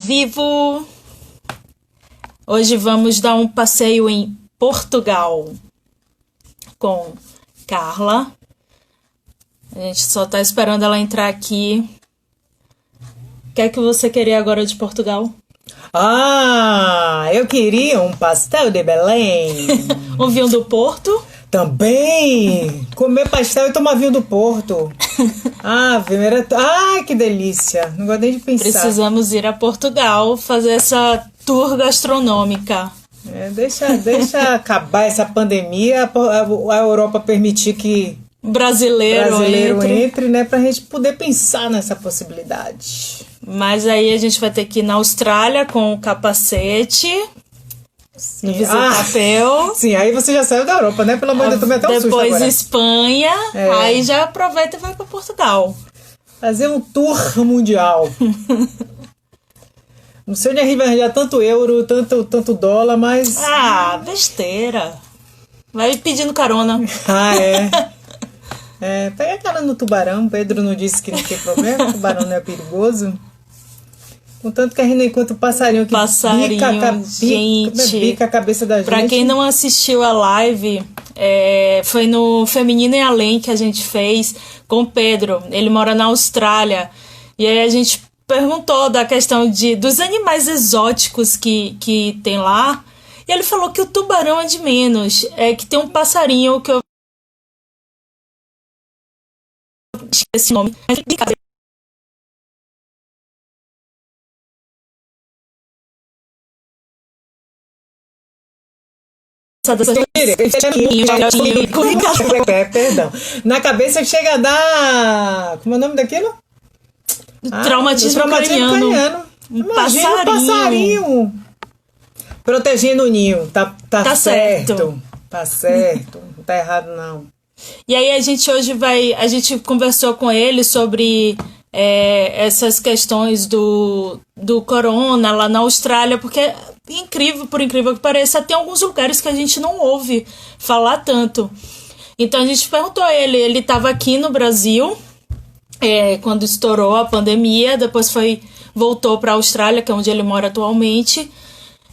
vivo! Hoje vamos dar um passeio em Portugal com Carla. A gente só tá esperando ela entrar aqui. O que é que você queria agora de Portugal? Eu queria um pastel de Belém. Um vinho do Porto? Também! Comer pastel e tomar vinho do Porto. Que delícia! Não gosto nem de pensar. Precisamos ir a Portugal fazer essa tour gastronômica. Deixa acabar essa pandemia, a Europa permitir que Brasileiro entre, né? Pra gente poder pensar nessa possibilidade. Mas aí a gente vai ter que ir na Austrália com o capacete. Papel. Sim, aí você já saiu da Europa, né? Pelo amor de Deus, tomei até um susto Depois agora. Espanha, aí já aproveita e vai pra Portugal. Fazer um tour mundial. Não sei onde a gente vai arranjar tanto euro, tanto dólar, mas... Besteira. Vai pedindo carona. Pega aquela no tubarão. Pedro não disse que não tem problema, o tubarão não é perigoso. Contanto que a gente não encontra o passarinho que bica a cabeça da gente. Pra quem não assistiu a live, foi no Feminino em Além que a gente fez com o Pedro. Ele mora na Austrália. E aí a gente perguntou da questão dos animais exóticos que tem lá. E ele falou que o tubarão é de menos. É que tem um passarinho que eu esqueci o nome. Perdão. Na cabeça chega a dar... Como é o nome daquilo? Traumatismo craniano. Imagina um passarinho protegendo o ninho. Tá certo. Tá certo. Não tá errado, não. E aí a gente conversou com ele sobre essas questões do corona lá na Austrália, porque por incrível que pareça, tem alguns lugares que a gente não ouve falar tanto. Então a gente perguntou a ele estava aqui no Brasil quando estourou a pandemia, depois voltou para a Austrália, que é onde ele mora atualmente,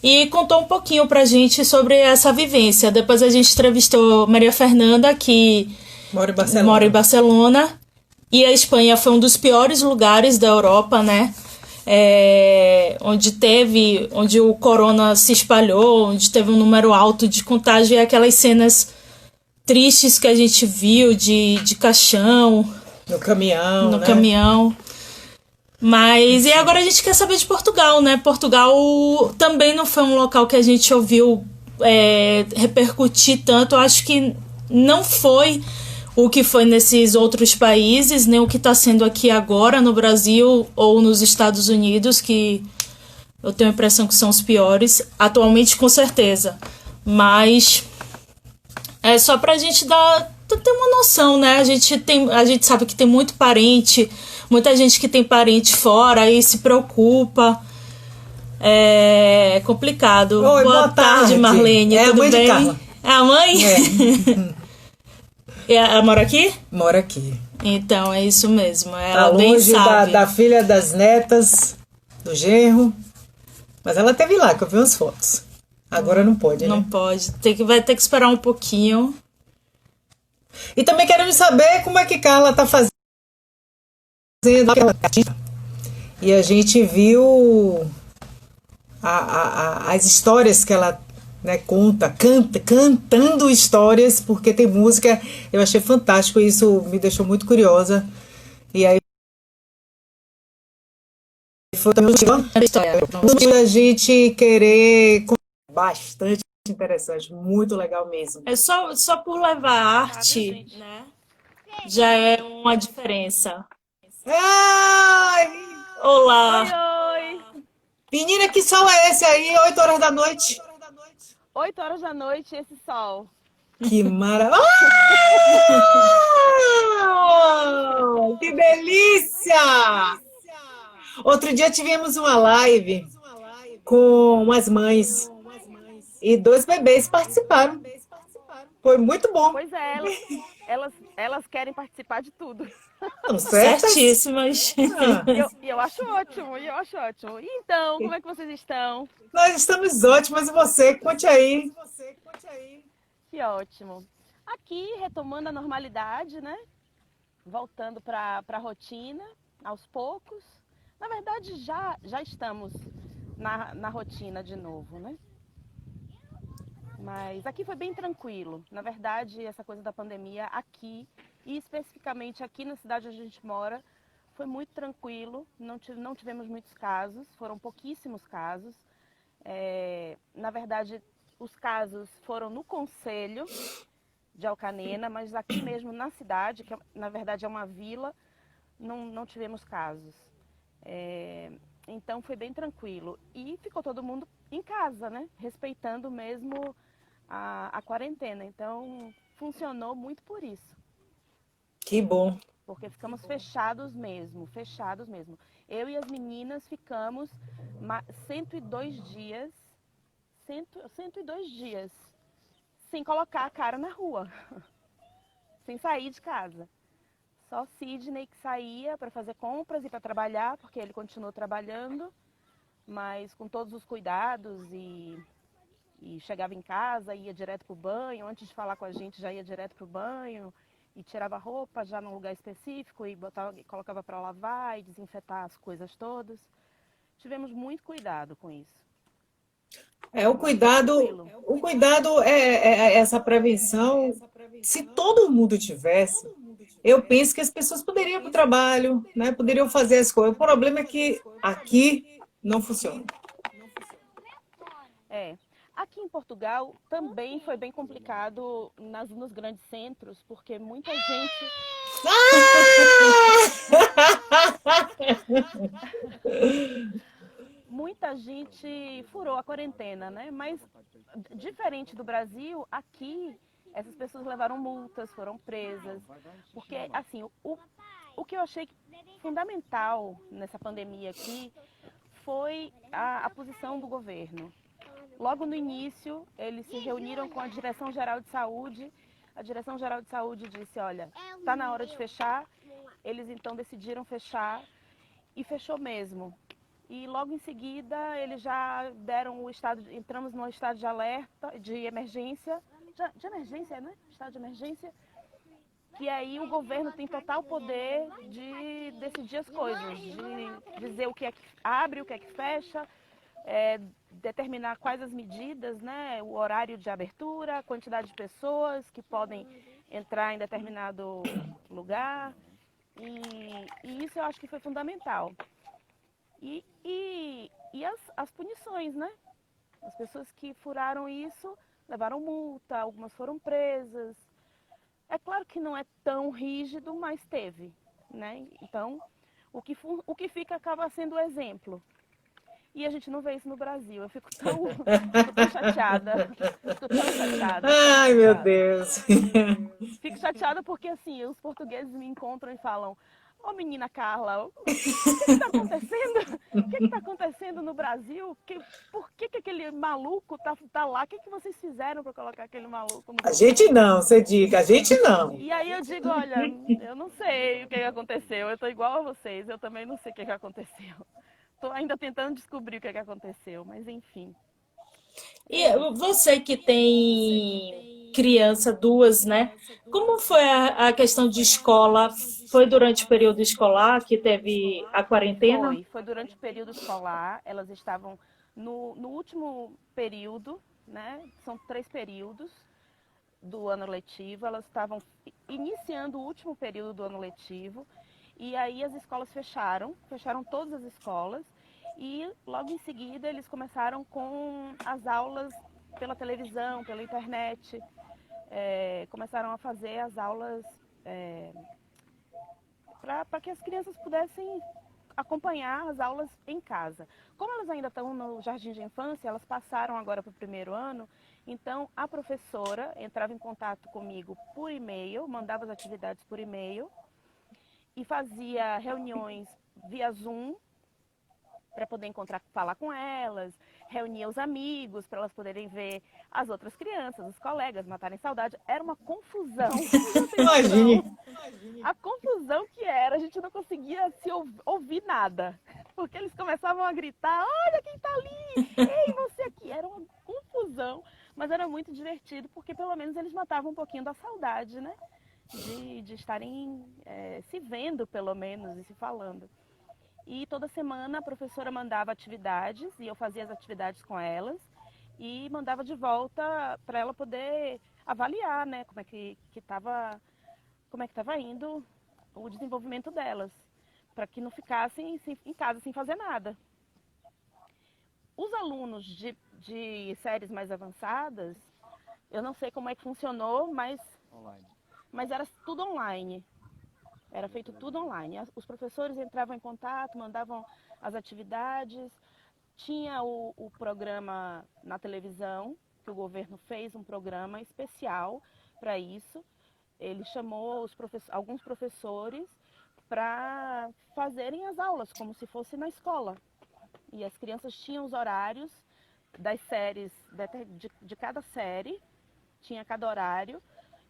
e contou um pouquinho pra gente sobre essa vivência. Depois a gente entrevistou Maria Fernanda, que mora em Barcelona. E a Espanha foi um dos piores lugares da Europa, né? Onde o corona se espalhou, onde teve um número alto de contágio, e aquelas cenas tristes que a gente viu de caixão. No caminhão, Mas, e agora a gente quer saber de Portugal, né? Portugal também não foi um local que a gente ouviu repercutir tanto. Eu acho que não foi o que foi nesses outros países, nem o que está sendo aqui agora no Brasil ou nos Estados Unidos, que eu tenho a impressão que são os piores, atualmente com certeza. Mas é só pra gente ter uma noção, né? A gente sabe que tem muita gente que tem parente fora e se preocupa. É complicado. Oi, boa tarde, Marlene. É tudo a mãe bem? de Carla. É a mãe? Ela mora aqui? Mora aqui. Então, é isso mesmo. Ela tá bem longe sabe. da filha, das netas, do genro. Mas ela teve lá, que eu vi umas fotos. Agora não pode, Não né? pode. Vai ter que esperar um pouquinho. E também queremos saber como é que Carla tá fazendo. E a gente viu as histórias que ela cantando histórias, porque tem música. Eu achei fantástico, isso me deixou muito curiosa. E aí foi também a gente querer bastante interessante, muito legal mesmo. É só por levar arte, né? Já é uma diferença. Ai! Olá! Oi! Menina, que sol é esse aí? 8 horas da noite. 8 horas da noite, esse sol. Que maravilha! Que delícia! Outro dia tivemos uma live com umas mães e 2 bebês participaram. Foi muito bom. Pois é, elas querem participar de tudo. Não, certas? Certíssimas. Ah, Eu acho ótimo, e eu acho ótimo. E então, como é que vocês estão? nós estamos ótimas, e você? Conte aí. Que ótimo. Aqui, retomando a normalidade, né? Voltando para a rotina, aos poucos. Na verdade, já estamos na rotina de novo, né? Mas aqui foi bem tranquilo. Na verdade, essa coisa da pandemia aqui, e especificamente aqui na cidade onde a gente mora, foi muito tranquilo. Não tivemos muitos casos, foram pouquíssimos casos. Na verdade, os casos foram no concelho de Alcanena, mas aqui mesmo na cidade, que na verdade é uma vila, não tivemos casos. Então foi bem tranquilo. E ficou todo mundo em casa, né? Respeitando mesmo a quarentena. Então funcionou muito por isso. Que bom. Porque ficamos fechados mesmo, fechados mesmo. Eu e as meninas ficamos 102 dias, 102 dias, sem colocar a cara na rua, sem sair de casa. Só Sidney que saía para fazer compras e para trabalhar, porque ele continuou trabalhando, mas com todos os cuidados e chegava em casa, ia direto para o banho, antes de falar com a gente já ia direto para o banho e tirava a roupa já num lugar específico e colocava para lavar e desinfetar as coisas todas. Tivemos muito cuidado com isso. Tranquilo. O cuidado essa prevenção. Se todo mundo tivesse, eu penso que as pessoas poderiam ir para o trabalho, né? Poderiam fazer as coisas. O problema é que aqui não funciona. Aqui em Portugal também foi bem complicado nos grandes centros, porque muita gente furou a quarentena, né? Mas diferente do Brasil, aqui essas pessoas levaram multas, foram presas, porque assim, o que eu achei fundamental nessa pandemia aqui foi a posição do governo. Logo no início, eles se reuniram com a Direção-Geral de Saúde. A Direção-Geral de Saúde disse, olha, está na hora de fechar. Eles então decidiram fechar e fechou mesmo. E logo em seguida, eles já deram entramos no estado de alerta, de emergência, de emergência, né? Estado de emergência. Que aí o governo tem total poder de decidir as coisas, de dizer o que é que abre, o que é que fecha, determinar quais as medidas, né, o horário de abertura, a quantidade de pessoas que podem entrar em determinado lugar. E isso eu acho que foi fundamental. E as punições, né? As pessoas que furaram isso levaram multa, algumas foram presas. É claro que não é tão rígido, mas teve, né? Então, o que fica acaba sendo o exemplo. E a gente não vê isso no Brasil. Eu fico tão chateada. Fico tão chateada. Ai, meu Deus. Fico chateada porque, assim, os portugueses me encontram e falam: Ô menina Carla, o que está acontecendo? O que está acontecendo no Brasil? Por que aquele maluco tá lá? O que vocês fizeram para colocar aquele maluco no A governo? gente não, você diga, a gente não. E aí eu digo, olha, eu não sei o que aconteceu. Eu tô igual a vocês, eu também não sei o que aconteceu. Tô ainda tentando descobrir o que aconteceu, mas enfim. E você que tem criança, duas, né? Como foi a questão de escola? Foi durante o período escolar que teve a quarentena? Foi durante o período escolar. Elas estavam no último período, né? São 3 períodos do ano letivo. Elas estavam iniciando o último período do ano letivo. E aí as escolas fecharam todas as escolas. E logo em seguida eles começaram com as aulas pela televisão, pela internet. Começaram a fazer as aulas para que as crianças pudessem acompanhar as aulas em casa. Como elas ainda estão no jardim de infância, elas passaram agora para o primeiro ano, então a professora entrava em contato comigo por e-mail, mandava as atividades por e-mail e fazia reuniões via Zoom para poder encontrar, falar com elas, reunia os amigos para elas poderem ver as outras crianças, os colegas, matarem saudade. Era uma confusão. Imagine. A confusão que era, a gente não conseguia se ouvir nada. Porque eles começavam a gritar, olha quem tá ali, ei, você aqui. Era uma confusão, mas era muito divertido, porque pelo menos eles matavam um pouquinho da saudade, né? De estarem se vendo, pelo menos, e se falando. E toda semana a professora mandava atividades, e eu fazia as atividades com elas, e mandava de volta para ela poder avaliar, né, como é que estava indo o desenvolvimento delas, para que não ficassem em casa sem fazer nada. Os alunos de séries mais avançadas, eu não sei como é que funcionou, mas era tudo online. Era feito tudo online. Os professores entravam em contato, mandavam as atividades. Tinha o programa na televisão, que o governo fez um programa especial para isso. Ele chamou alguns professores para fazerem as aulas, como se fosse na escola. E as crianças tinham os horários das séries, de cada série, tinha cada horário.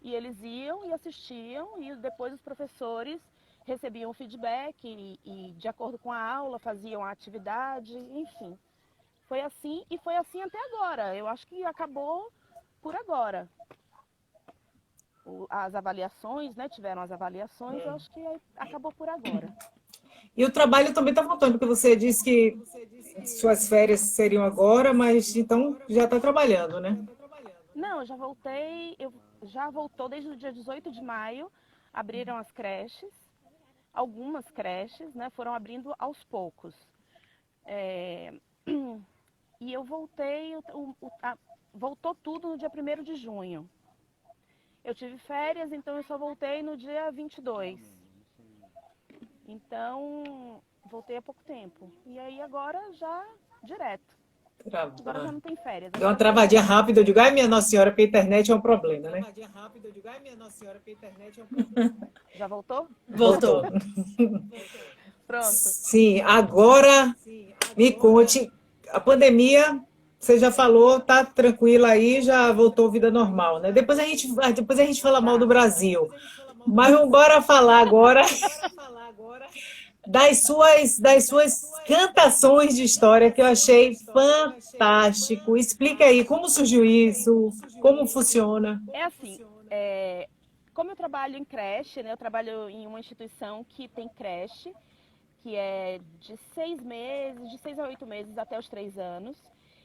E eles iam e assistiam, e depois os professores recebiam feedback e de acordo com a aula, faziam a atividade, enfim. Foi assim até agora. Eu acho que acabou por agora. As avaliações, né? Tiveram as avaliações, eu acho que acabou por agora. E o trabalho também está voltando, porque você disse que suas férias seriam agora, mas então já está trabalhando, né? Não, eu já voltou desde o dia 18 de maio, abriram as creches, algumas creches, né, foram abrindo aos poucos. E eu voltei, voltou tudo no dia 1º de junho. Eu tive férias, então eu só voltei no dia 22. Então, voltei há pouco tempo. E aí agora já direto. Agora já não tem férias. Deu uma travadinha rápida, eu digo, ai minha Nossa Senhora, porque a internet é um problema, né? Já voltou? Voltou. Pronto. Sim, agora me conte, a pandemia, você já falou, tá tranquila aí, já voltou à vida normal, né? Depois a gente fala mal do Brasil, mas vamos embora falar agora das suas cantações de história, que eu achei fantástico. Explica aí como surgiu isso, como funciona. É assim, como eu trabalho em creche, né? Eu trabalho em uma instituição que tem creche, que é de 6 meses, de 6 a 8 meses até os 3 anos.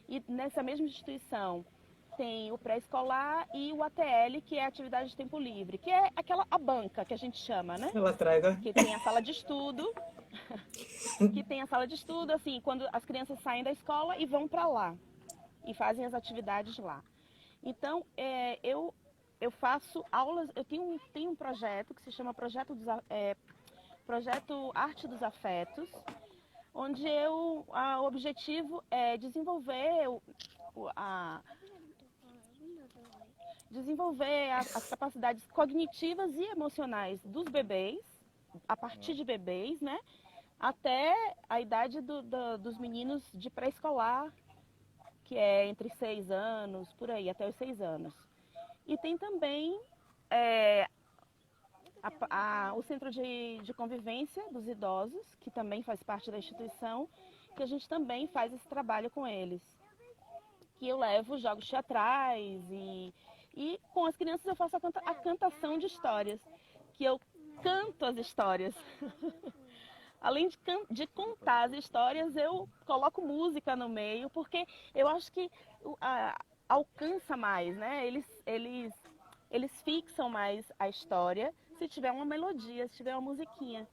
E nessa mesma instituição tem o pré-escolar e o ATL, que é a atividade de tempo livre, que é a banca que a gente chama, né? Ela traga. Que tem a sala de estudo, assim, quando as crianças saem da escola e vão para lá e fazem as atividades lá. Então, eu faço aulas, eu tenho um projeto que se chama Projeto Arte dos Afetos, onde o objetivo é desenvolver as capacidades cognitivas e emocionais dos bebês, a partir de bebês, né, até a idade dos meninos de pré-escolar, que é entre 6 anos, por aí, até os 6 anos. E tem também o Centro de Convivência dos Idosos, que também faz parte da instituição, que a gente também faz esse trabalho com eles. Que eu levo jogos teatrais e com as crianças eu faço a cantação de histórias, que eu canto as histórias. Além de contar as histórias, eu coloco música no meio, porque eu acho que alcança mais, né? Eles fixam mais a história se tiver uma melodia, se tiver uma musiquinha.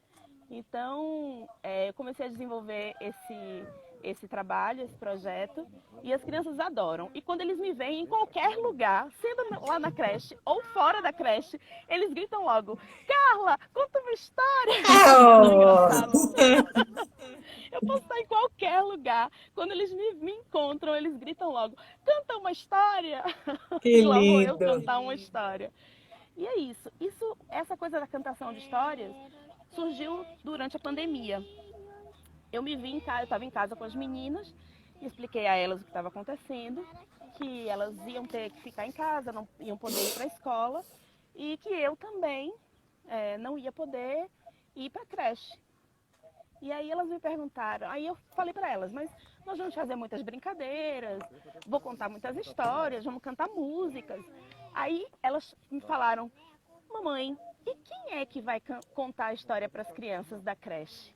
Então, eu comecei a desenvolver esse trabalho, esse projeto, e as crianças adoram. E quando eles me veem em qualquer lugar, sendo lá na creche ou fora da creche, eles gritam logo, Carla, conta uma história! Eu posso estar em qualquer lugar. Quando eles me encontram, eles gritam logo, canta uma história! Que e lá vou eu lindo! cantar uma história. E é isso. Essa coisa da cantação de histórias surgiu durante a pandemia. eu me vi em casa, eu estava em casa com as meninas, e expliquei a elas o que estava acontecendo, que elas iam ter que ficar em casa, não iam poder ir para a escola, e que eu também não ia poder ir para a creche. E aí elas me perguntaram, aí eu falei para elas, mas nós vamos fazer muitas brincadeiras, vou contar muitas histórias, vamos cantar músicas. Aí elas me falaram, mamãe, e quem é que vai contar a história para as crianças da creche?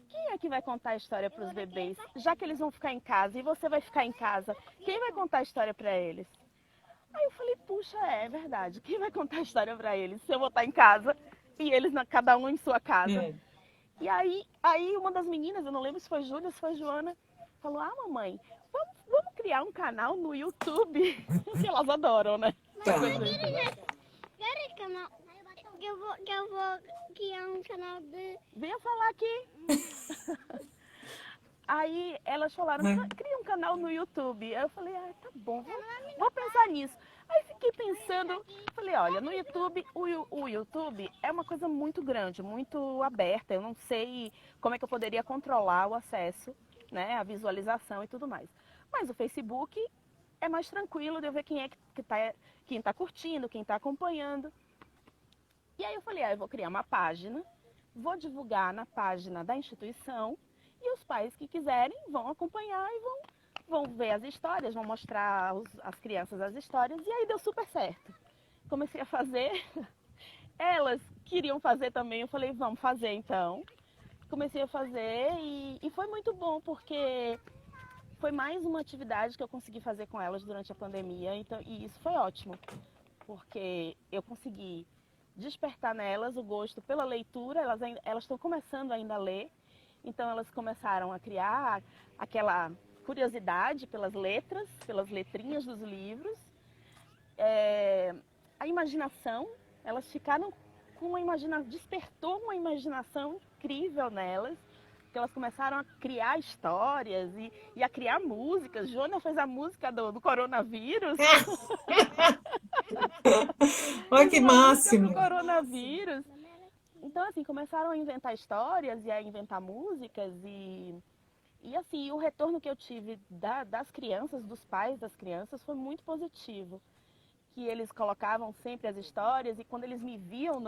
Quem é que vai contar a história para os bebês? Já que eles vão ficar em casa e você vai ficar em casa, quem vai contar a história para eles? Aí eu falei, puxa, é verdade, quem vai contar a história para eles? Se eu vou estar em casa e eles, cada um em sua casa. E aí uma das meninas, eu não lembro se foi Júlia, se foi Joana, falou, mamãe, vamos criar um canal no YouTube, que elas adoram, né? Tá. Que eu vou criar um canal de... Venha falar aqui. Aí elas falaram, cria um canal no YouTube. Aí eu falei, tá bom, vou pensar nisso. Aí fiquei pensando, falei, olha, no YouTube, o YouTube é uma coisa muito grande, muito aberta. Eu não sei como é que eu poderia controlar o acesso, né, a visualização e tudo mais. Mas o Facebook é mais tranquilo de eu ver quem tá curtindo, quem tá acompanhando. E aí eu falei, eu vou criar uma página, vou divulgar na página da instituição e os pais que quiserem vão acompanhar e vão ver as histórias, vão mostrar às crianças as histórias. E aí deu super certo. Comecei a fazer, elas queriam fazer também, eu falei, vamos fazer então. Comecei a fazer e foi muito bom, porque foi mais uma atividade que eu consegui fazer com elas durante a pandemia, então, e isso foi ótimo, porque eu consegui despertar nelas o gosto pela leitura, elas estão começando ainda a ler, então elas começaram a criar aquela curiosidade pelas letras, pelas letrinhas dos livros, a imaginação, elas ficaram com uma imaginação, despertou uma imaginação incrível nelas, que elas começaram a criar histórias e a criar músicas. Joana fez a música do coronavírus. Olha que máximo! Do coronavírus. Então, assim, começaram a inventar histórias e a inventar músicas e assim, o retorno que eu tive das crianças, dos pais das crianças, foi muito positivo. Que eles colocavam sempre as histórias e quando eles me viam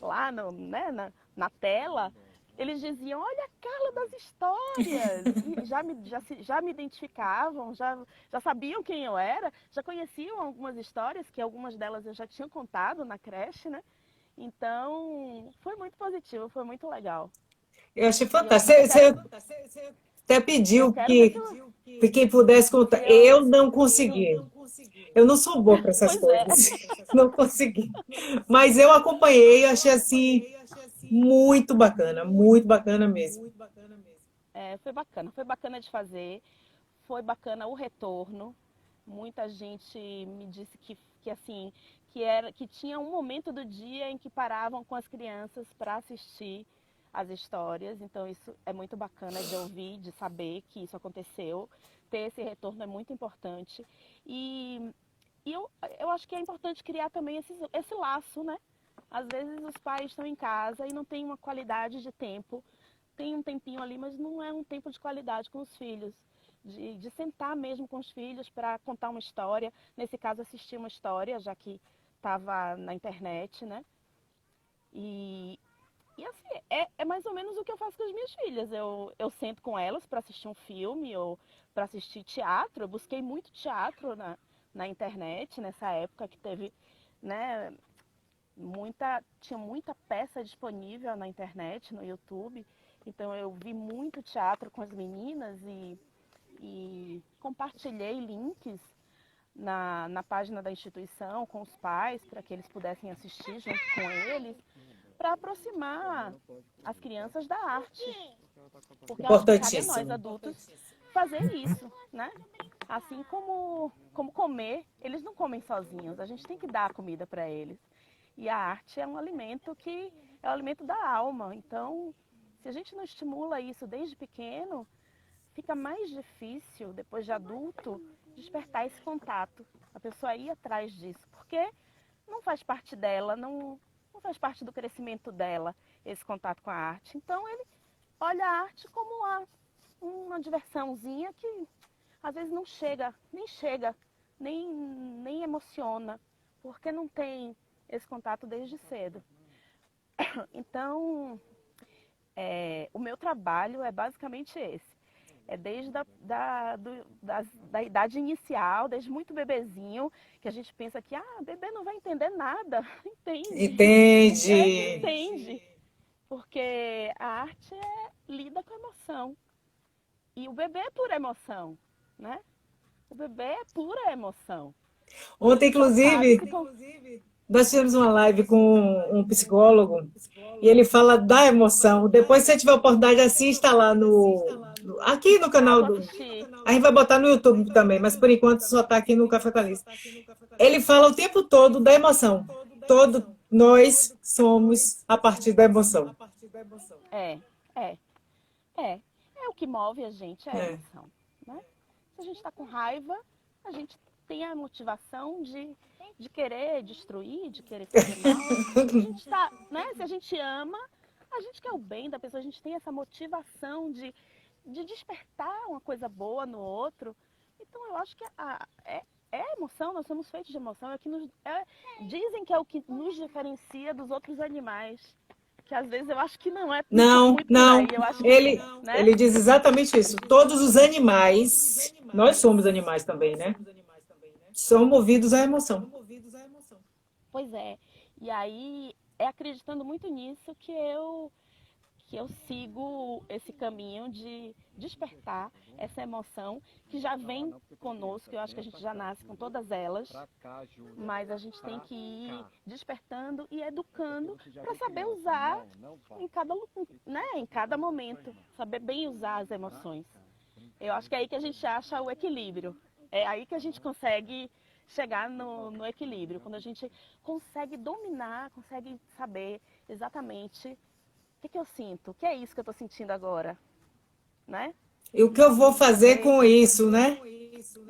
lá na tela, eles diziam, olha a Carla das histórias. E já me identificavam, já sabiam quem eu era, já conheciam algumas histórias, que algumas delas eu já tinha contado na creche, né? Então, foi muito positivo, foi muito legal. Eu achei fantástico. Você até pediu que quem pudesse contar. Eu não consegui. Eu não sou boa para essas coisas. Não consegui. Mas eu acompanhei, achei assim muito bacana mesmo. Foi bacana de fazer, foi bacana o retorno. Muita gente me disse que assim, que tinha um momento do dia em que paravam com as crianças para assistir as histórias, então isso é muito bacana de ouvir, de saber que isso aconteceu. Ter esse retorno é muito importante. E eu acho que é importante criar também esse laço, né? Às vezes os pais estão em casa e não tem uma qualidade de tempo. Tem um tempinho ali, mas não é um tempo de qualidade com os filhos. De sentar mesmo com os filhos para contar uma história. Nesse caso, assistir uma história, já que estava na internet, né? E assim, é mais ou menos o que eu faço com as minhas filhas. Eu sento com elas para assistir um filme ou para assistir teatro. Eu busquei muito teatro na internet, nessa época que teve, né, tinha muita peça disponível na internet, no YouTube. Então eu vi muito teatro com as meninas e compartilhei links na página da instituição com os pais para que eles pudessem assistir junto com eles, para aproximar as crianças da arte. Porque acho que cabe a nós adultos fazer isso, né? Assim como comer, eles não comem sozinhos, a gente tem que dar a comida para eles. E a arte é um alimento que é o alimento da alma. Então, se a gente não estimula isso desde pequeno, fica mais difícil, depois de adulto, despertar esse contato. A pessoa ir atrás disso, porque não faz parte dela, não faz parte do crescimento dela, esse contato com a arte. Então, olha a arte como uma diversãozinha que às vezes não chega, nem emociona, porque não tem esse contato desde cedo. Então, o meu trabalho é basicamente esse. É desde da idade inicial, desde muito bebezinho, que a gente pensa que bebê não vai entender nada. Entende. Entende. Entende. Porque a arte lida com emoção. E o bebê é pura emoção, né? O bebê é pura emoção. Ontem, inclusive, nós tivemos uma live com um psicólogo e ele fala da emoção. Depois, se você tiver oportunidade, assista lá aqui no canal do... A gente vai botar no YouTube também, mas por enquanto só está aqui no Café com a Alice. Ele fala o tempo todo da emoção. Nós somos a partir da emoção. É o que move a gente, é a emoção, né? Se a gente está com raiva, a gente tem a motivação de querer destruir, de querer fazer mal. Se a gente tá, né? Se a gente ama, a gente quer o bem da pessoa, a gente tem essa motivação de despertar uma coisa boa no outro. Então eu acho que é emoção, nós somos feitos de emoção, dizem que é o que nos diferencia dos outros animais. Que às vezes eu acho que não é muito por aí. Eu acho que, ele diz exatamente isso. Todos os animais, nós somos animais também, né? São movidos à emoção. Pois é. E aí é acreditando muito nisso que eu sigo esse caminho de despertar essa emoção que já vem conosco. Eu acho que a gente já nasce com todas elas, mas a gente tem que ir despertando e educando para saber usar em cada momento, saber bem usar as emoções. Eu acho que é aí que a gente acha o equilíbrio. É aí que a gente consegue chegar no equilíbrio, quando a gente consegue dominar, consegue saber exatamente o que eu sinto, o que é isso que eu estou sentindo agora, né? E o que eu vou fazer com isso, né? Isso,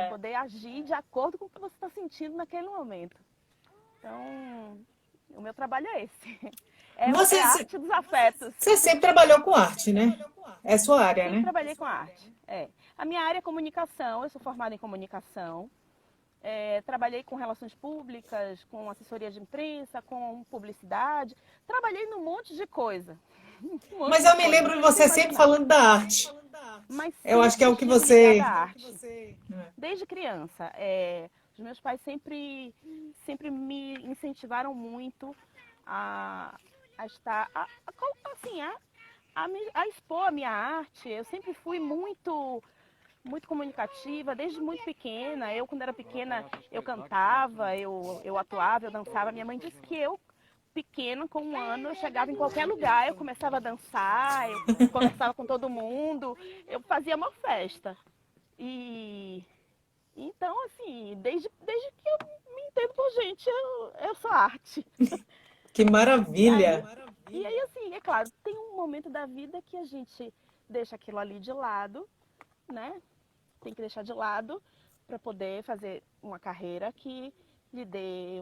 poder agir de acordo com o que você está sentindo naquele momento. Então, o meu trabalho é esse. É a arte dos afetos. Você sempre trabalhou com arte, né? É sua área, né? Sempre trabalhei com arte. A minha área é comunicação, eu sou formada em comunicação. Trabalhei com relações públicas, com assessoria de imprensa, com publicidade. Trabalhei num monte de coisa. Mas eu me lembro de você sempre falando da arte. Mas eu acho que é o que você... Desde criança. Os meus pais sempre me incentivaram muito a estar... a expor a minha arte. Eu sempre fui muito comunicativa, desde muito pequena. Quando era pequena, eu cantava, eu atuava, eu dançava. Minha mãe disse que eu, pequena, com 1 ano, eu chegava em qualquer lugar, eu começava a dançar, eu conversava com todo mundo, eu fazia uma festa. Então, assim, desde que eu me entendo por gente, eu sou arte. Que maravilha! E aí, assim, é claro, tem um momento da vida que a gente deixa aquilo ali de lado, né? Tem que deixar de lado para poder fazer uma carreira que lhe dê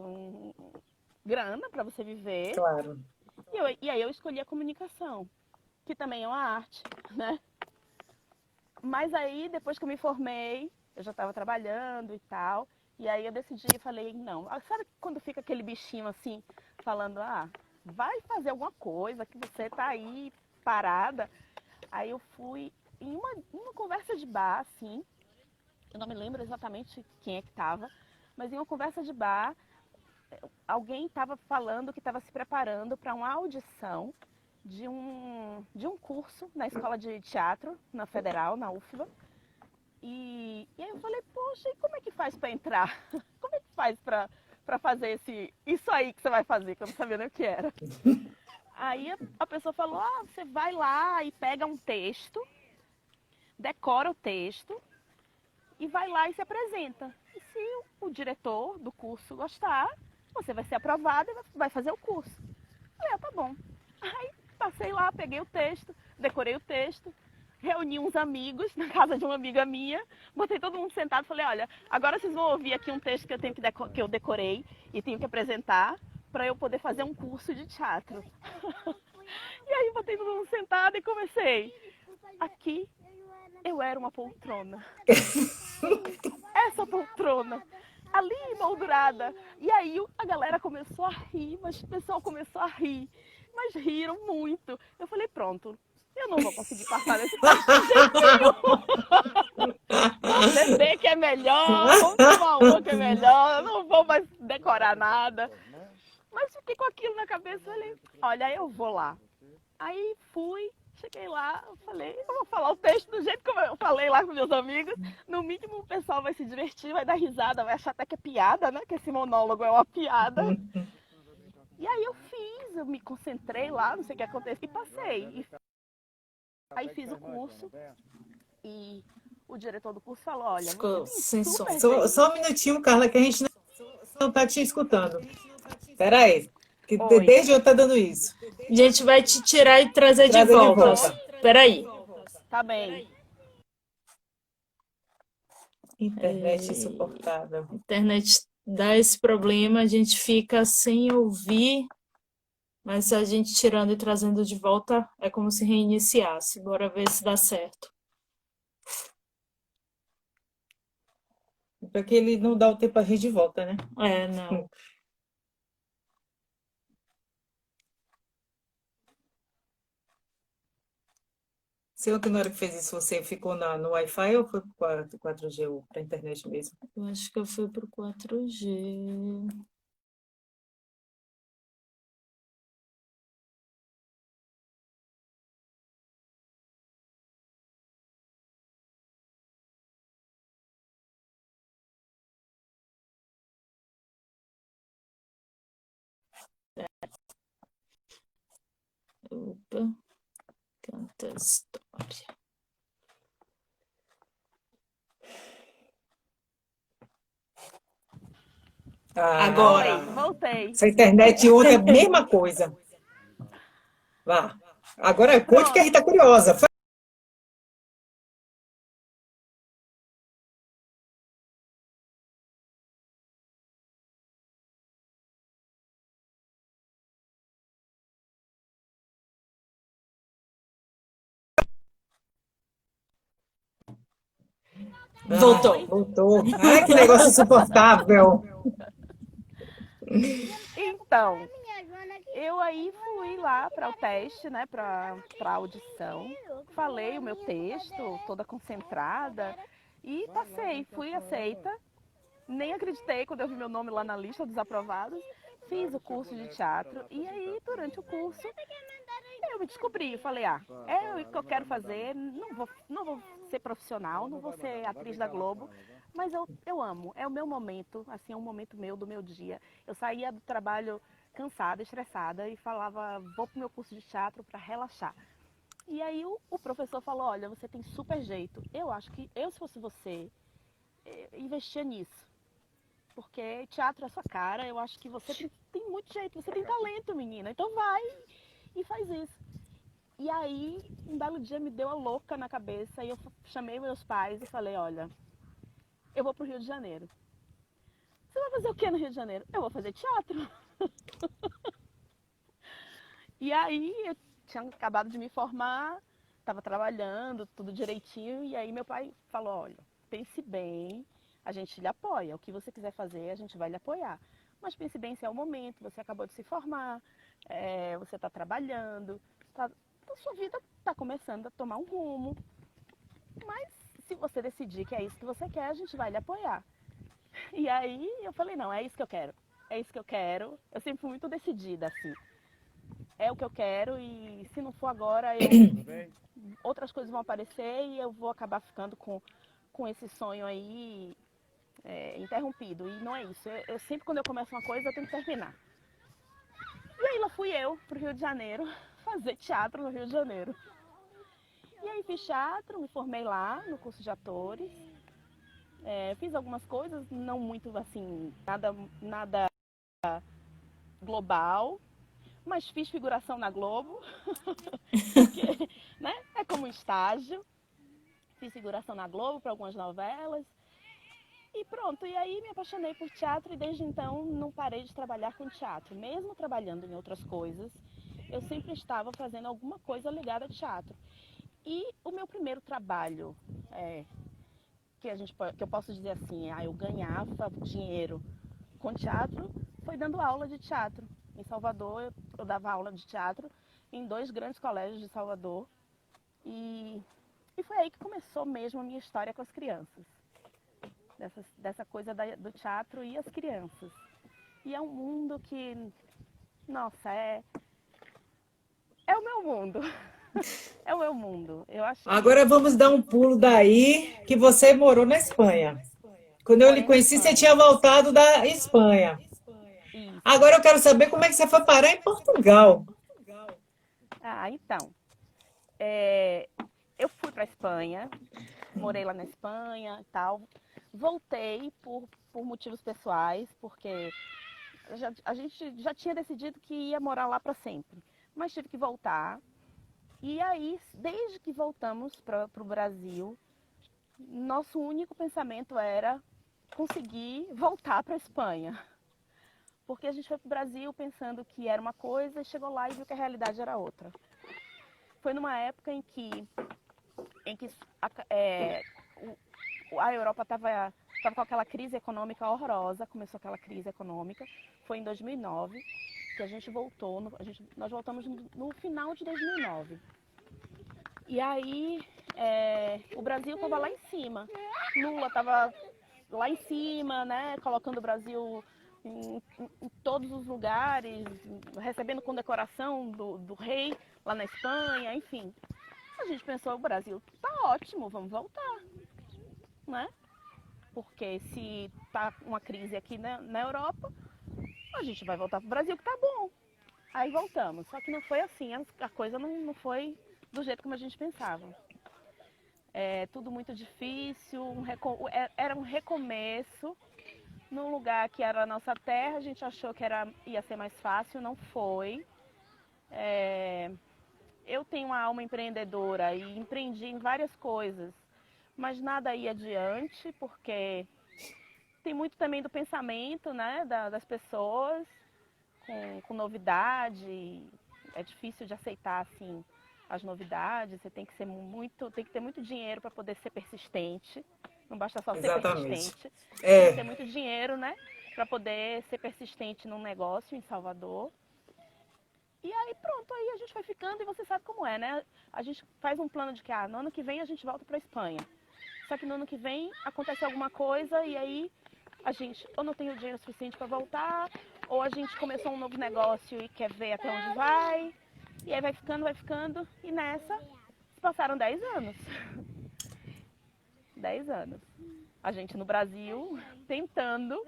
grana para você viver. Claro. E aí eu escolhi a comunicação, que também é uma arte, né? Mas aí, depois que eu me formei, eu já estava trabalhando e tal, e aí eu decidi e falei, não. Sabe quando fica aquele bichinho assim, falando, vai fazer alguma coisa, que você tá aí parada? Aí eu fui em uma conversa de bar, assim, eu não me lembro exatamente quem é que estava, mas em uma conversa de bar, alguém estava falando que estava se preparando para uma audição de um curso na escola de teatro, na Federal, na UFBA. E aí eu falei, poxa, e como é que faz para entrar? Como é que faz para fazer isso aí que você vai fazer, que eu não sabia nem o que era. Aí a pessoa falou, você vai lá e pega um texto, decora o texto e vai lá e se apresenta. E se o diretor do curso gostar, você vai ser aprovada e vai fazer o curso. Eu falei, tá bom. Aí passei lá, peguei o texto, decorei o texto, reuni uns amigos na casa de uma amiga minha, botei todo mundo sentado e falei, olha, agora vocês vão ouvir aqui um texto que eu decorei e tenho que apresentar para eu poder fazer um curso de teatro. E aí botei todo mundo sentado e comecei. Aqui eu era uma poltrona. Essa poltrona. Ali moldurada. E aí a galera começou a rir, mas o pessoal começou a rir. Mas riram muito. Eu falei, pronto, eu não vou conseguir passar nesse teste de jeito nenhum. Vou beber que é melhor, vou tomar uma que é melhor, eu não vou mais decorar nada. Mas fiquei com aquilo na cabeça, falei, olha, eu vou lá. Aí fui, cheguei lá, falei, eu vou falar o texto do jeito como eu falei lá com meus amigos. No mínimo o pessoal vai se divertir, vai dar risada, vai achar até que é piada, né? Que esse monólogo é uma piada. E aí eu fiz, eu me concentrei lá, não sei o que aconteceu, e passei. Aí fiz o curso e o diretor do curso falou, olha, Ficou sem som. Só um minutinho, Carla, que a gente não tá te escutando. Espera aí, que Oi. desde eu tá dando isso. A gente vai te tirar e trazer de Trazer de volta. volta. Peraí. Tá bem. Internet insuportável. A internet dá esse problema, a gente fica sem ouvir, mas a gente tirando e trazendo de volta é como se reiniciasse. Bora ver se dá certo. Porque ele não dá o tempo a rir de volta, né? É, não. Você ontem, na hora que fez isso, você ficou no Wi-Fi ou foi para 4G ou para a internet mesmo? Eu acho que eu fui pro 4G. Opa, canta a história. Agora. Oi, voltei. Essa internet ontem é a mesma coisa. Vá. Agora conte que a Rita tá curiosa. Voltou. Voltou. Ai, que negócio insuportável. Então, eu aí fui lá para o teste, né, para audição. Falei o meu texto, toda concentrada, e passei, fui aceita. Nem acreditei quando eu vi meu nome lá na lista dos aprovados. Fiz o curso de teatro e aí, durante o curso, eu me descobri. Eu falei, é o que eu quero fazer, não vou ser profissional, não vou ser atriz da Globo, mas eu amo, é o meu momento, assim, é um momento meu, do meu dia. Eu saía do trabalho cansada, estressada e falava, vou pro meu curso de teatro para relaxar. E aí o professor falou, olha, você tem super jeito. Eu acho que se fosse você, investia nisso. Porque teatro é a sua cara, eu acho que você tem muito jeito, você tem talento, menina. Então vai e faz isso. E aí, um belo dia me deu a louca na cabeça e eu chamei meus pais e falei, olha, eu vou pro Rio de Janeiro. Você vai fazer o que no Rio de Janeiro? Eu vou fazer teatro. E aí, eu tinha acabado de me formar, estava trabalhando, tudo direitinho, e aí meu pai falou, olha, pense bem, a gente lhe apoia, o que você quiser fazer, a gente vai lhe apoiar. Mas pense bem se é o momento, você acabou de se formar, você está trabalhando, a sua vida está começando a tomar um rumo. Mas se você decidir que é isso que você quer, a gente vai lhe apoiar. E aí eu falei, não, é isso que eu quero. É isso que eu quero. Eu sempre fui muito decidida, assim. É o que eu quero e se não for agora, outras coisas vão aparecer e eu vou acabar ficando com esse sonho aí interrompido. E não é isso. Eu sempre, quando eu começo uma coisa, eu tenho que terminar. E aí lá fui eu pro Rio de Janeiro, fazer teatro no Rio de Janeiro. E aí fiz teatro, me formei lá no curso de atores. Fiz algumas coisas, não muito assim, nada global, mas fiz figuração na Globo, porque, né, é como um estágio. Fiz figuração na Globo para algumas novelas. E pronto, e aí me apaixonei por teatro e desde então não parei de trabalhar com teatro. Mesmo trabalhando em outras coisas, eu sempre estava fazendo alguma coisa ligada a teatro. E o meu primeiro trabalho, que eu posso dizer assim, eu ganhava dinheiro com teatro, foi dando aula de teatro. Em Salvador, eu dava aula de teatro em 2 grandes colégios de Salvador. E foi aí que começou mesmo a minha história com as crianças. Dessa coisa do teatro e as crianças. E é um mundo que, nossa, é o meu mundo. É o meu mundo. Eu acho Agora vamos dar um pulo daí, que você morou na Espanha. Quando eu lhe morei na conheci, você Espanha. tinha voltado da Espanha. Isso. Agora eu quero saber como é que você foi parar em Portugal. Então, é, eu fui para a Espanha, morei lá na Espanha e tal. Voltei por motivos pessoais, porque a gente já tinha decidido que ia morar lá para sempre. Mas tive que voltar. E aí, desde que voltamos para o Brasil, nosso único pensamento era conseguir voltar para a Espanha. Porque a gente foi para o Brasil pensando que era uma coisa e chegou lá e viu que a realidade era outra. Foi numa época em que a Europa estava com aquela crise econômica horrorosa, começou aquela crise econômica. Foi em 2009 que a gente voltou, nós voltamos no final de 2009. E aí o Brasil estava lá em cima. Lula estava lá em cima, né, colocando o Brasil em todos os lugares, recebendo condecoração do rei lá na Espanha, enfim. A gente pensou, o Brasil tá ótimo, vamos voltar, né? Porque se tá uma crise aqui na Europa, a gente vai voltar pro Brasil que tá bom. Aí voltamos, só que não foi assim, a coisa não foi do jeito como a gente pensava. Tudo muito difícil, era um recomeço. Num lugar que era a nossa terra, a gente achou que ia ser mais fácil, não foi. Eu tenho uma alma empreendedora e empreendi em várias coisas, mas nada ia adiante, porque tem muito também do pensamento, né, das pessoas, com novidade. É difícil de aceitar assim as novidades, você tem que ter muito dinheiro para poder ser persistente. Não basta só ser Exatamente. persistente, tem que ter muito dinheiro, né, para poder ser persistente num negócio em Salvador. E aí pronto, aí a gente vai ficando e você sabe como é, né? A gente faz um plano de que no ano que vem a gente volta para a Espanha. Só que no ano que vem acontece alguma coisa e aí a gente ou não tem o dinheiro suficiente para voltar, ou a gente começou um novo negócio e quer ver até onde vai. E aí vai ficando, e nessa se passaram 10 anos. 10 anos. A gente no Brasil tentando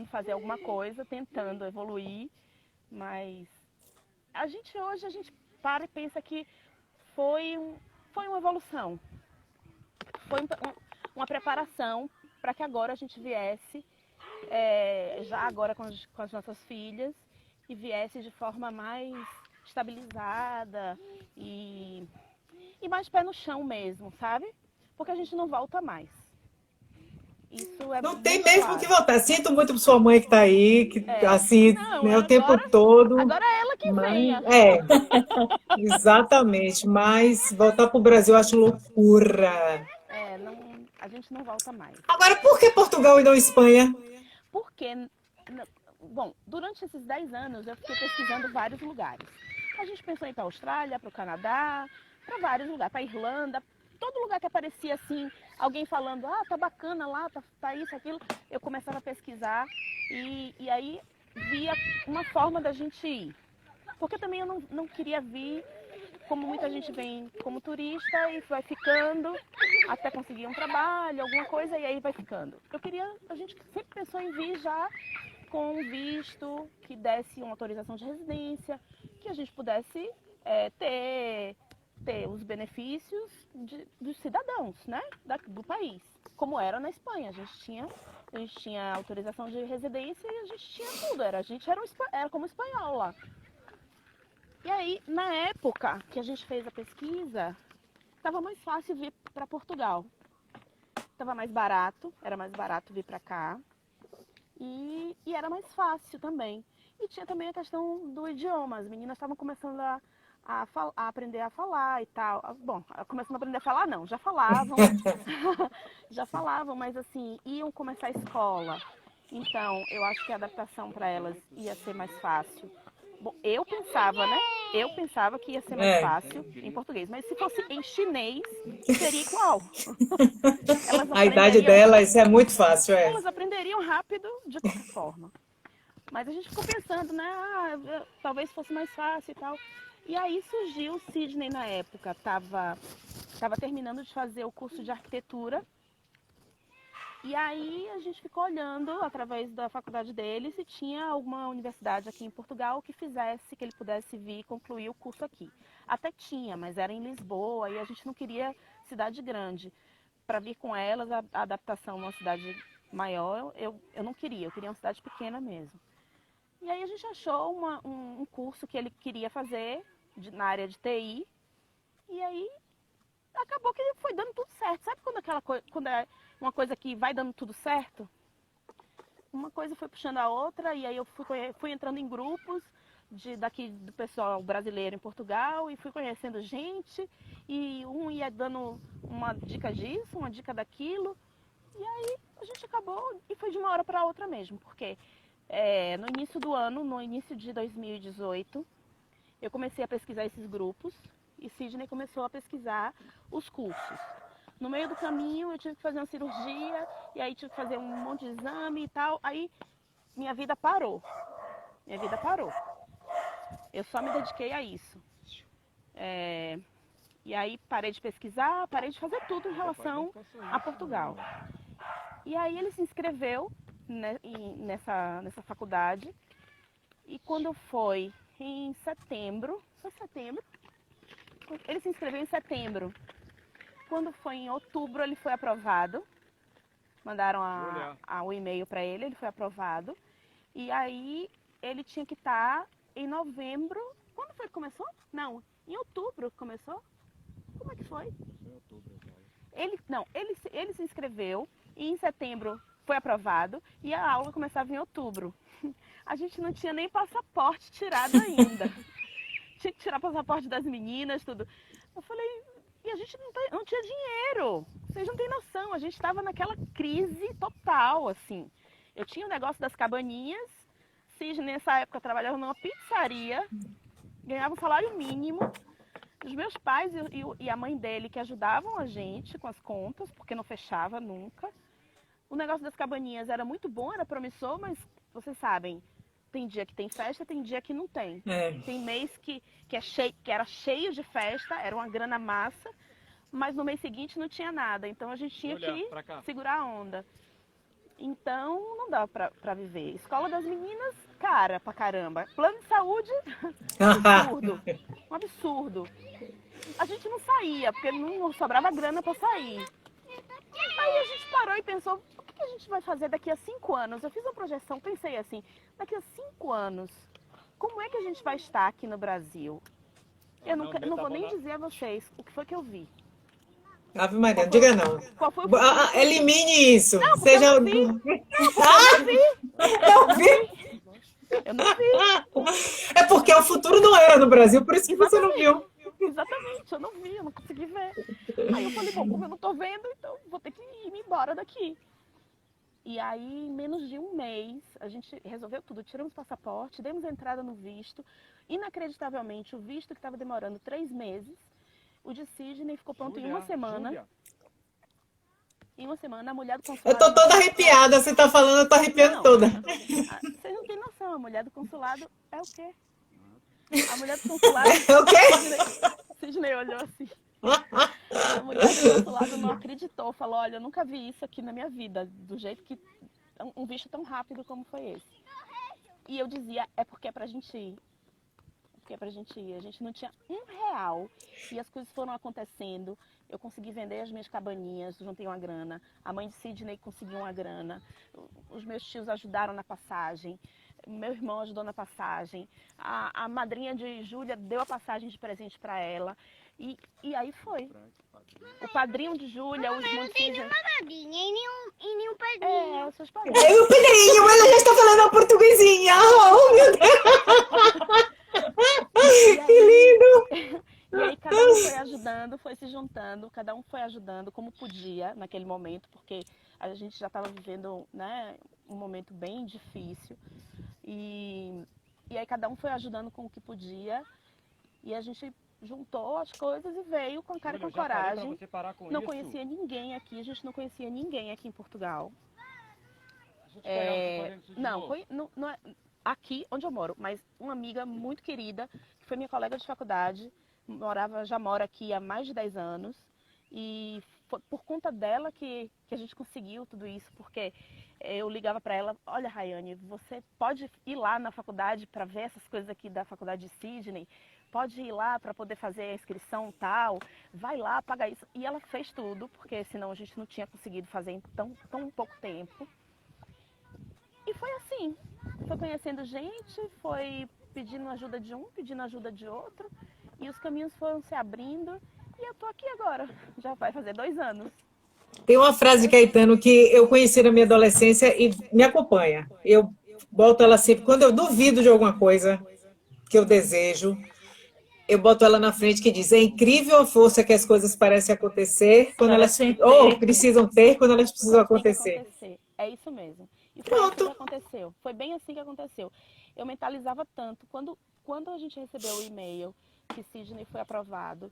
fazer alguma coisa, tentando evoluir, mas hoje a gente para e pensa que foi uma evolução, foi uma preparação para que agora a gente viesse, já agora com as nossas filhas, e viesse de forma mais estabilizada e mais pé no chão mesmo, sabe? Porque a gente não volta mais. Isso é Não tem muito mesmo que claro. voltar. Sinto muito por sua mãe que está aí, que assim, Não, né, o tempo todo. agora é ela que Mas, venha. exatamente. Mas voltar para o Brasil eu acho loucura. A gente não volta mais. Agora, por que Portugal e não Espanha? Porque, bom, durante esses 10 anos eu fiquei pesquisando vários lugares. A gente pensou em ir para a Austrália, para o Canadá, para vários lugares, para a Irlanda, todo lugar que aparecia assim, alguém falando, tá bacana lá, tá isso, aquilo, eu começava a pesquisar e aí via uma forma da gente ir. Porque também eu não queria vir, como muita gente vem como turista e vai ficando até conseguir um trabalho, alguma coisa, e aí vai ficando. A gente sempre pensou em vir já com um visto que desse uma autorização de residência, que a gente pudesse ter os benefícios dos cidadãos, né, do país, como era na Espanha. A gente tinha autorização de residência e a gente tinha tudo, a gente era como espanhol lá. E aí, na época que a gente fez a pesquisa, estava mais fácil vir para Portugal. Estava mais barato, era mais barato vir para cá. E era mais fácil também. E tinha também a questão do idioma. As meninas estavam começando a aprender a falar e tal. Bom, começando a aprender a falar, não, já falavam. Já falavam, mas assim, iam começar a escola. Então, eu acho que a adaptação para elas ia ser mais fácil. Bom, eu pensava, né? Eu pensava que ia ser mais fácil em português. Mas se fosse em chinês, seria igual. Elas A idade aprenderiam, delas é muito fácil, é. elas aprenderiam rápido de qualquer forma. Mas a gente ficou pensando, né? Talvez fosse mais fácil e tal. E aí surgiu o Sidney na época. Tava terminando de fazer o curso de arquitetura. E aí a gente ficou olhando através da faculdade dele se tinha alguma universidade aqui em Portugal que fizesse, que ele pudesse vir e concluir o curso aqui. Até tinha, mas era em Lisboa e a gente não queria cidade grande. Para vir com elas, a adaptação numa cidade maior, eu não queria, eu queria uma cidade pequena mesmo. E aí a gente achou um curso que ele queria fazer na área de TI. E aí acabou que foi dando tudo certo. Sabe quando é uma coisa que vai dando tudo certo? Uma coisa foi puxando a outra e aí eu fui entrando em grupos daqui do pessoal brasileiro em Portugal e fui conhecendo gente e um ia dando uma dica disso, uma dica daquilo. E aí a gente acabou e foi de uma hora para outra mesmo, porque no início do ano, no início de 2018, eu comecei a pesquisar esses grupos e Sidney começou a pesquisar os cursos. No meio do caminho eu tive que fazer uma cirurgia e aí tive que fazer um monte de exame e tal. Aí minha vida parou. Minha vida parou. Eu só me dediquei a isso. E aí parei de pesquisar, parei de fazer tudo em relação a Portugal. E aí ele se inscreveu nessa faculdade. E quando foi em setembro, foi setembro? Ele se inscreveu em setembro. Quando foi em outubro, ele foi aprovado. Mandaram o e-mail para ele, ele foi aprovado. E aí ele tinha que estar em novembro. Quando foi que começou? Não, em outubro começou? Como é que foi? Ele se inscreveu e em setembro foi aprovado e a aula começava em outubro. A gente não tinha nem passaporte tirado ainda. Tinha que tirar passaporte das meninas, tudo. Eu falei, e a gente não tinha dinheiro. Vocês não têm noção, a gente estava naquela crise total, assim. Eu tinha o negócio das cabaninhas. Sidney, nessa época, trabalhava numa pizzaria, ganhava um salário mínimo. Os meus pais e a mãe dele que ajudavam a gente com as contas, porque não fechava nunca. O negócio das cabaninhas era muito bom, era promissor, mas vocês sabem, tem dia que tem festa, tem dia que não tem. Tem mês que era cheio de festa, era uma grana massa, mas no mês seguinte não tinha nada. Então a gente tinha que segurar a onda. Então não dava pra viver. Escola das meninas, cara pra caramba. Plano de saúde, absurdo. Um absurdo. A gente não saía, porque não sobrava grana pra sair. Aí a gente parou e pensou, o que a gente vai fazer daqui a 5 anos? Eu fiz uma projeção, pensei assim, daqui a 5 anos, como é que a gente vai estar aqui no Brasil? Eu não vou nem dizer a vocês o que foi que eu vi. Ave Maria, não diga não. Qual foi Elimine isso. Não, Seja... eu não vi. Eu não vi. É porque o futuro não era no Brasil, por isso que você não viu. Exatamente, eu não vi, eu não consegui ver. Aí eu falei, bom, como eu não tô vendo, então vou ter que ir embora daqui. E aí, em menos de um mês, a gente resolveu tudo. Tiramos o passaporte, demos entrada no visto. Inacreditavelmente, o visto que estava demorando 3 meses, o de Sidney ficou pronto em uma semana. Em uma semana, a mulher do consulado... Eu tô toda arrepiada, você tá falando, eu tô arrepiando toda. Vocês não têm noção, a mulher do consulado é o quê? A mulher do consulado... É o quê? Sidney olhou assim. A mulher do consulado não acreditou, falou, olha, eu nunca vi isso aqui na minha vida, do jeito que... Um visto tão rápido como foi esse. E eu dizia, é porque é pra gente ir. Porque é pra gente ir. A gente não tinha R$1 e as coisas foram acontecendo. Eu consegui vender as minhas cabaninhas, juntei uma grana. A mãe de Sidney conseguiu uma grana. Os meus tios ajudaram na passagem. Meu irmão ajudou na passagem. A madrinha de Júlia deu a passagem de presente para ela. E aí foi. O padrinho de Júlia, os irmãos... Não tem nenhuma madrinha e nenhum padrinho. deixa eu te perguntar. O Pedrinho, ela já está falando a portuguesinha. Oh, meu Deus, que lindo. E aí cada um foi ajudando, foi se juntando, cada um foi ajudando como podia naquele momento, porque a gente já estava vivendo, né, um momento bem difícil. E aí cada um foi ajudando com o que podia. E a gente juntou as coisas e veio com cara e com coragem. Não conhecia ninguém aqui, a gente não conhecia ninguém aqui em Portugal. Não é aqui onde eu moro, mas uma amiga muito querida, que foi minha colega de faculdade, já mora aqui há mais de 10 anos. E foi por conta dela que a gente conseguiu tudo isso, porque eu ligava para ela, olha, Rayane, você pode ir lá na faculdade para ver essas coisas aqui da faculdade de Sydney, pode ir lá para poder fazer a inscrição tal, vai lá, paga isso. E ela fez tudo, porque senão a gente não tinha conseguido fazer em tão pouco tempo. E foi assim, foi conhecendo gente, foi pedindo ajuda de um, pedindo ajuda de outro, e os caminhos foram se abrindo, e eu tô aqui agora, já vai fazer 2 anos. Tem uma frase de Caetano que eu conheci na minha adolescência e me acompanha. Eu boto ela sempre, quando eu duvido de alguma coisa que eu desejo, eu boto ela na frente que diz, é incrível a força que as coisas parecem acontecer quando elas precisam ter, quando elas precisam acontecer. É isso mesmo. E foi Pronto. assim que aconteceu. Foi bem assim que aconteceu. Eu mentalizava tanto. Quando a gente recebeu o e-mail que Sydney foi aprovado,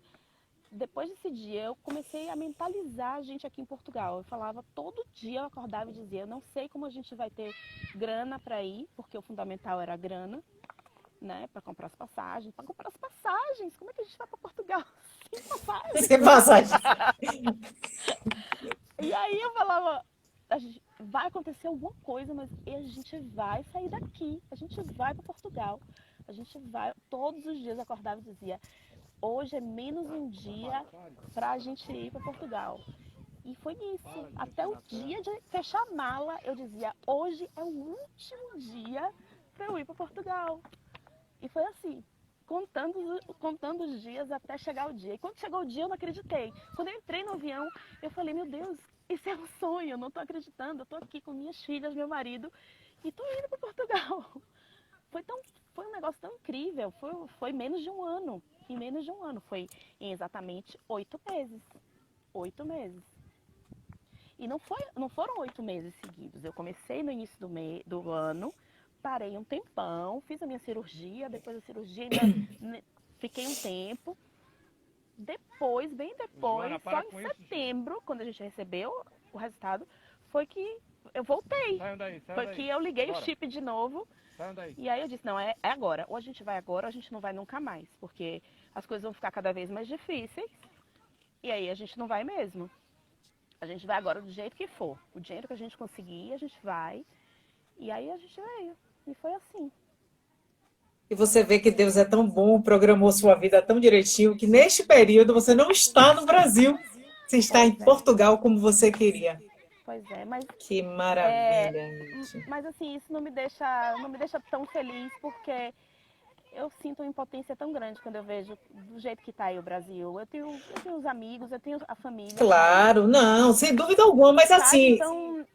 depois desse dia eu comecei a mentalizar a gente aqui em Portugal. Eu falava, todo dia eu acordava e dizia, eu não sei como a gente vai ter grana para ir, porque o fundamental era a grana, né, para comprar as passagens. Para comprar as passagens, como é que a gente vai para Portugal sem passagem? Sem passagem. E aí eu falava, vai acontecer alguma coisa, mas a gente vai sair daqui, a gente vai para Portugal, a gente vai, todos os dias eu acordava e dizia, hoje é menos um dia para a gente ir para Portugal. E foi isso, até o dia de fechar a mala, eu dizia, hoje é o último dia para eu ir para Portugal. E foi assim, contando os dias até chegar o dia. E quando chegou o dia, eu não acreditei. Quando eu entrei no avião, eu falei, meu Deus, isso é um sonho, eu não estou acreditando. Eu estou aqui com minhas filhas, meu marido, e estou indo para Portugal. Foi um negócio tão incrível, foi menos de um ano. Em menos de um ano, foi em exatamente 8 meses. 8 meses. E não foram 8 meses seguidos. Eu comecei no início do ano, parei um tempão, fiz a minha cirurgia, depois da cirurgia ainda fiquei um tempo. Depois, bem depois, Joana, só em setembro, quando a gente recebeu o resultado, foi que eu voltei. Foi que eu liguei o chip de novo. E aí eu disse, não, é agora. Ou a gente vai agora, ou a gente não vai nunca mais. Porque as coisas vão ficar cada vez mais difíceis. E aí a gente não vai mesmo. A gente vai agora do jeito que for. O dinheiro que a gente conseguir, a gente vai. E aí a gente veio. E foi assim. E você vê que Deus é tão bom, programou sua vida tão direitinho, que neste período você não está no Brasil, você está em Portugal como você queria. Pois é, mas... Que maravilha, gente. Mas assim, isso não me deixa tão feliz, porque eu sinto uma impotência tão grande quando eu vejo do jeito que está aí o Brasil. Eu tenho os amigos, eu tenho a família. Claro, não, sem dúvida alguma, mas assim... Então,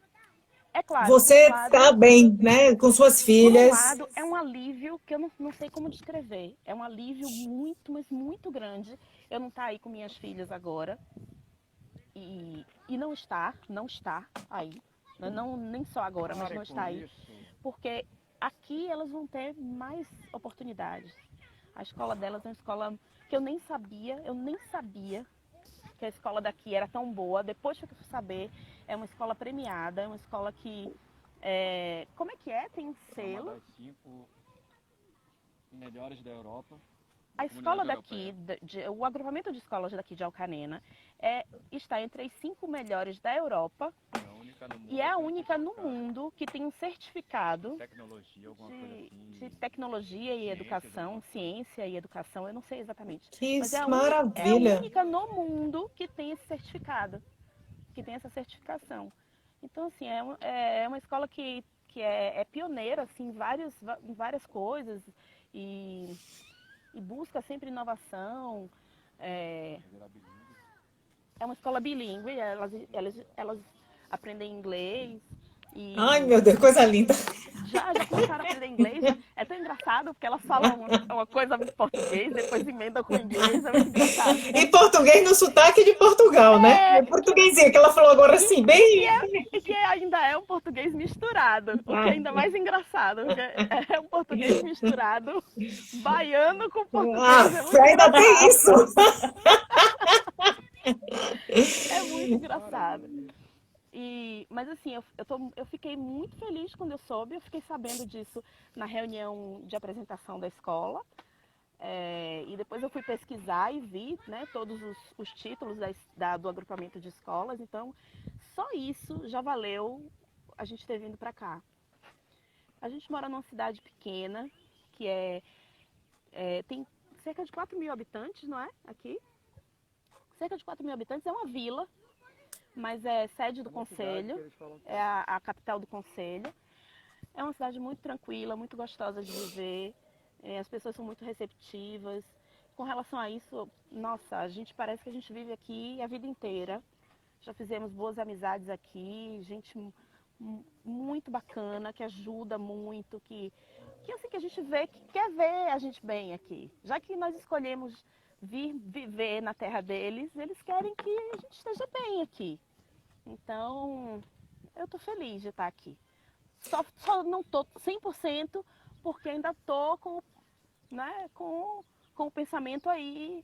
é claro, você está bem, né, com suas filhas. Por um lado, é um alívio que eu não sei como descrever. É um alívio muito, mas muito grande. Eu não estar aí com minhas filhas agora. E não estar aí. Nem só agora, mas não estar aí. Porque aqui elas vão ter mais oportunidades. A escola delas é uma escola que eu nem sabia que a escola daqui era tão boa. Depois que eu fui saber, é uma escola premiada, é uma escola que... como é que é? Tem um selo. Uma das 5 melhores da Europa. A escola daqui, o agrupamento de escolas daqui de Alcanena está entre as 5 melhores da Europa e é a única no mundo que tem um certificado de tecnologia e educação, ciência e educação, eu não sei exatamente. Que mas é maravilha! É a única no mundo que tem esse certificado, que tem essa certificação. Então, assim, é uma escola que é pioneira assim, em várias coisas e busca sempre inovação. É uma escola bilíngue, elas aprendem inglês Ai, E meu Deus, coisa linda. já começaram a aprender inglês. É tão engraçado porque elas falam uma coisa em português, depois emendam com inglês, é muito engraçado. Em português, no sotaque de Portugal, né? É, É portuguesinho, que ela falou agora que, assim, que, bem. que ainda é um português misturado, o que é Ah, ainda mais engraçado, porque é um português misturado, baiano com ah, português, é muito ainda tem engraçado. isso. É muito engraçado. Mas assim, eu fiquei muito feliz quando eu soube, eu fiquei sabendo disso na reunião de apresentação da escola. E depois eu fui pesquisar e vi, né, todos os títulos do agrupamento de escolas, então só isso já valeu a gente ter vindo para cá. A gente mora numa cidade pequena, que tem cerca de 4.000 habitantes, não é? Aqui. Cerca de 4.000 habitantes, é uma vila, mas é sede do conselho, é a capital do conselho. É uma cidade muito tranquila, muito gostosa de viver, as pessoas são muito receptivas. Com relação a isso, nossa, a gente parece que a gente vive aqui a vida inteira. Já fizemos boas amizades aqui, gente muito bacana, que ajuda muito, assim, que a gente vê, que quer ver a gente bem aqui. Já que nós escolhemos vir viver na terra deles, eles querem que a gente esteja bem aqui. Então, eu tô feliz de estar aqui. Só não tô 100% porque ainda tô com o pensamento aí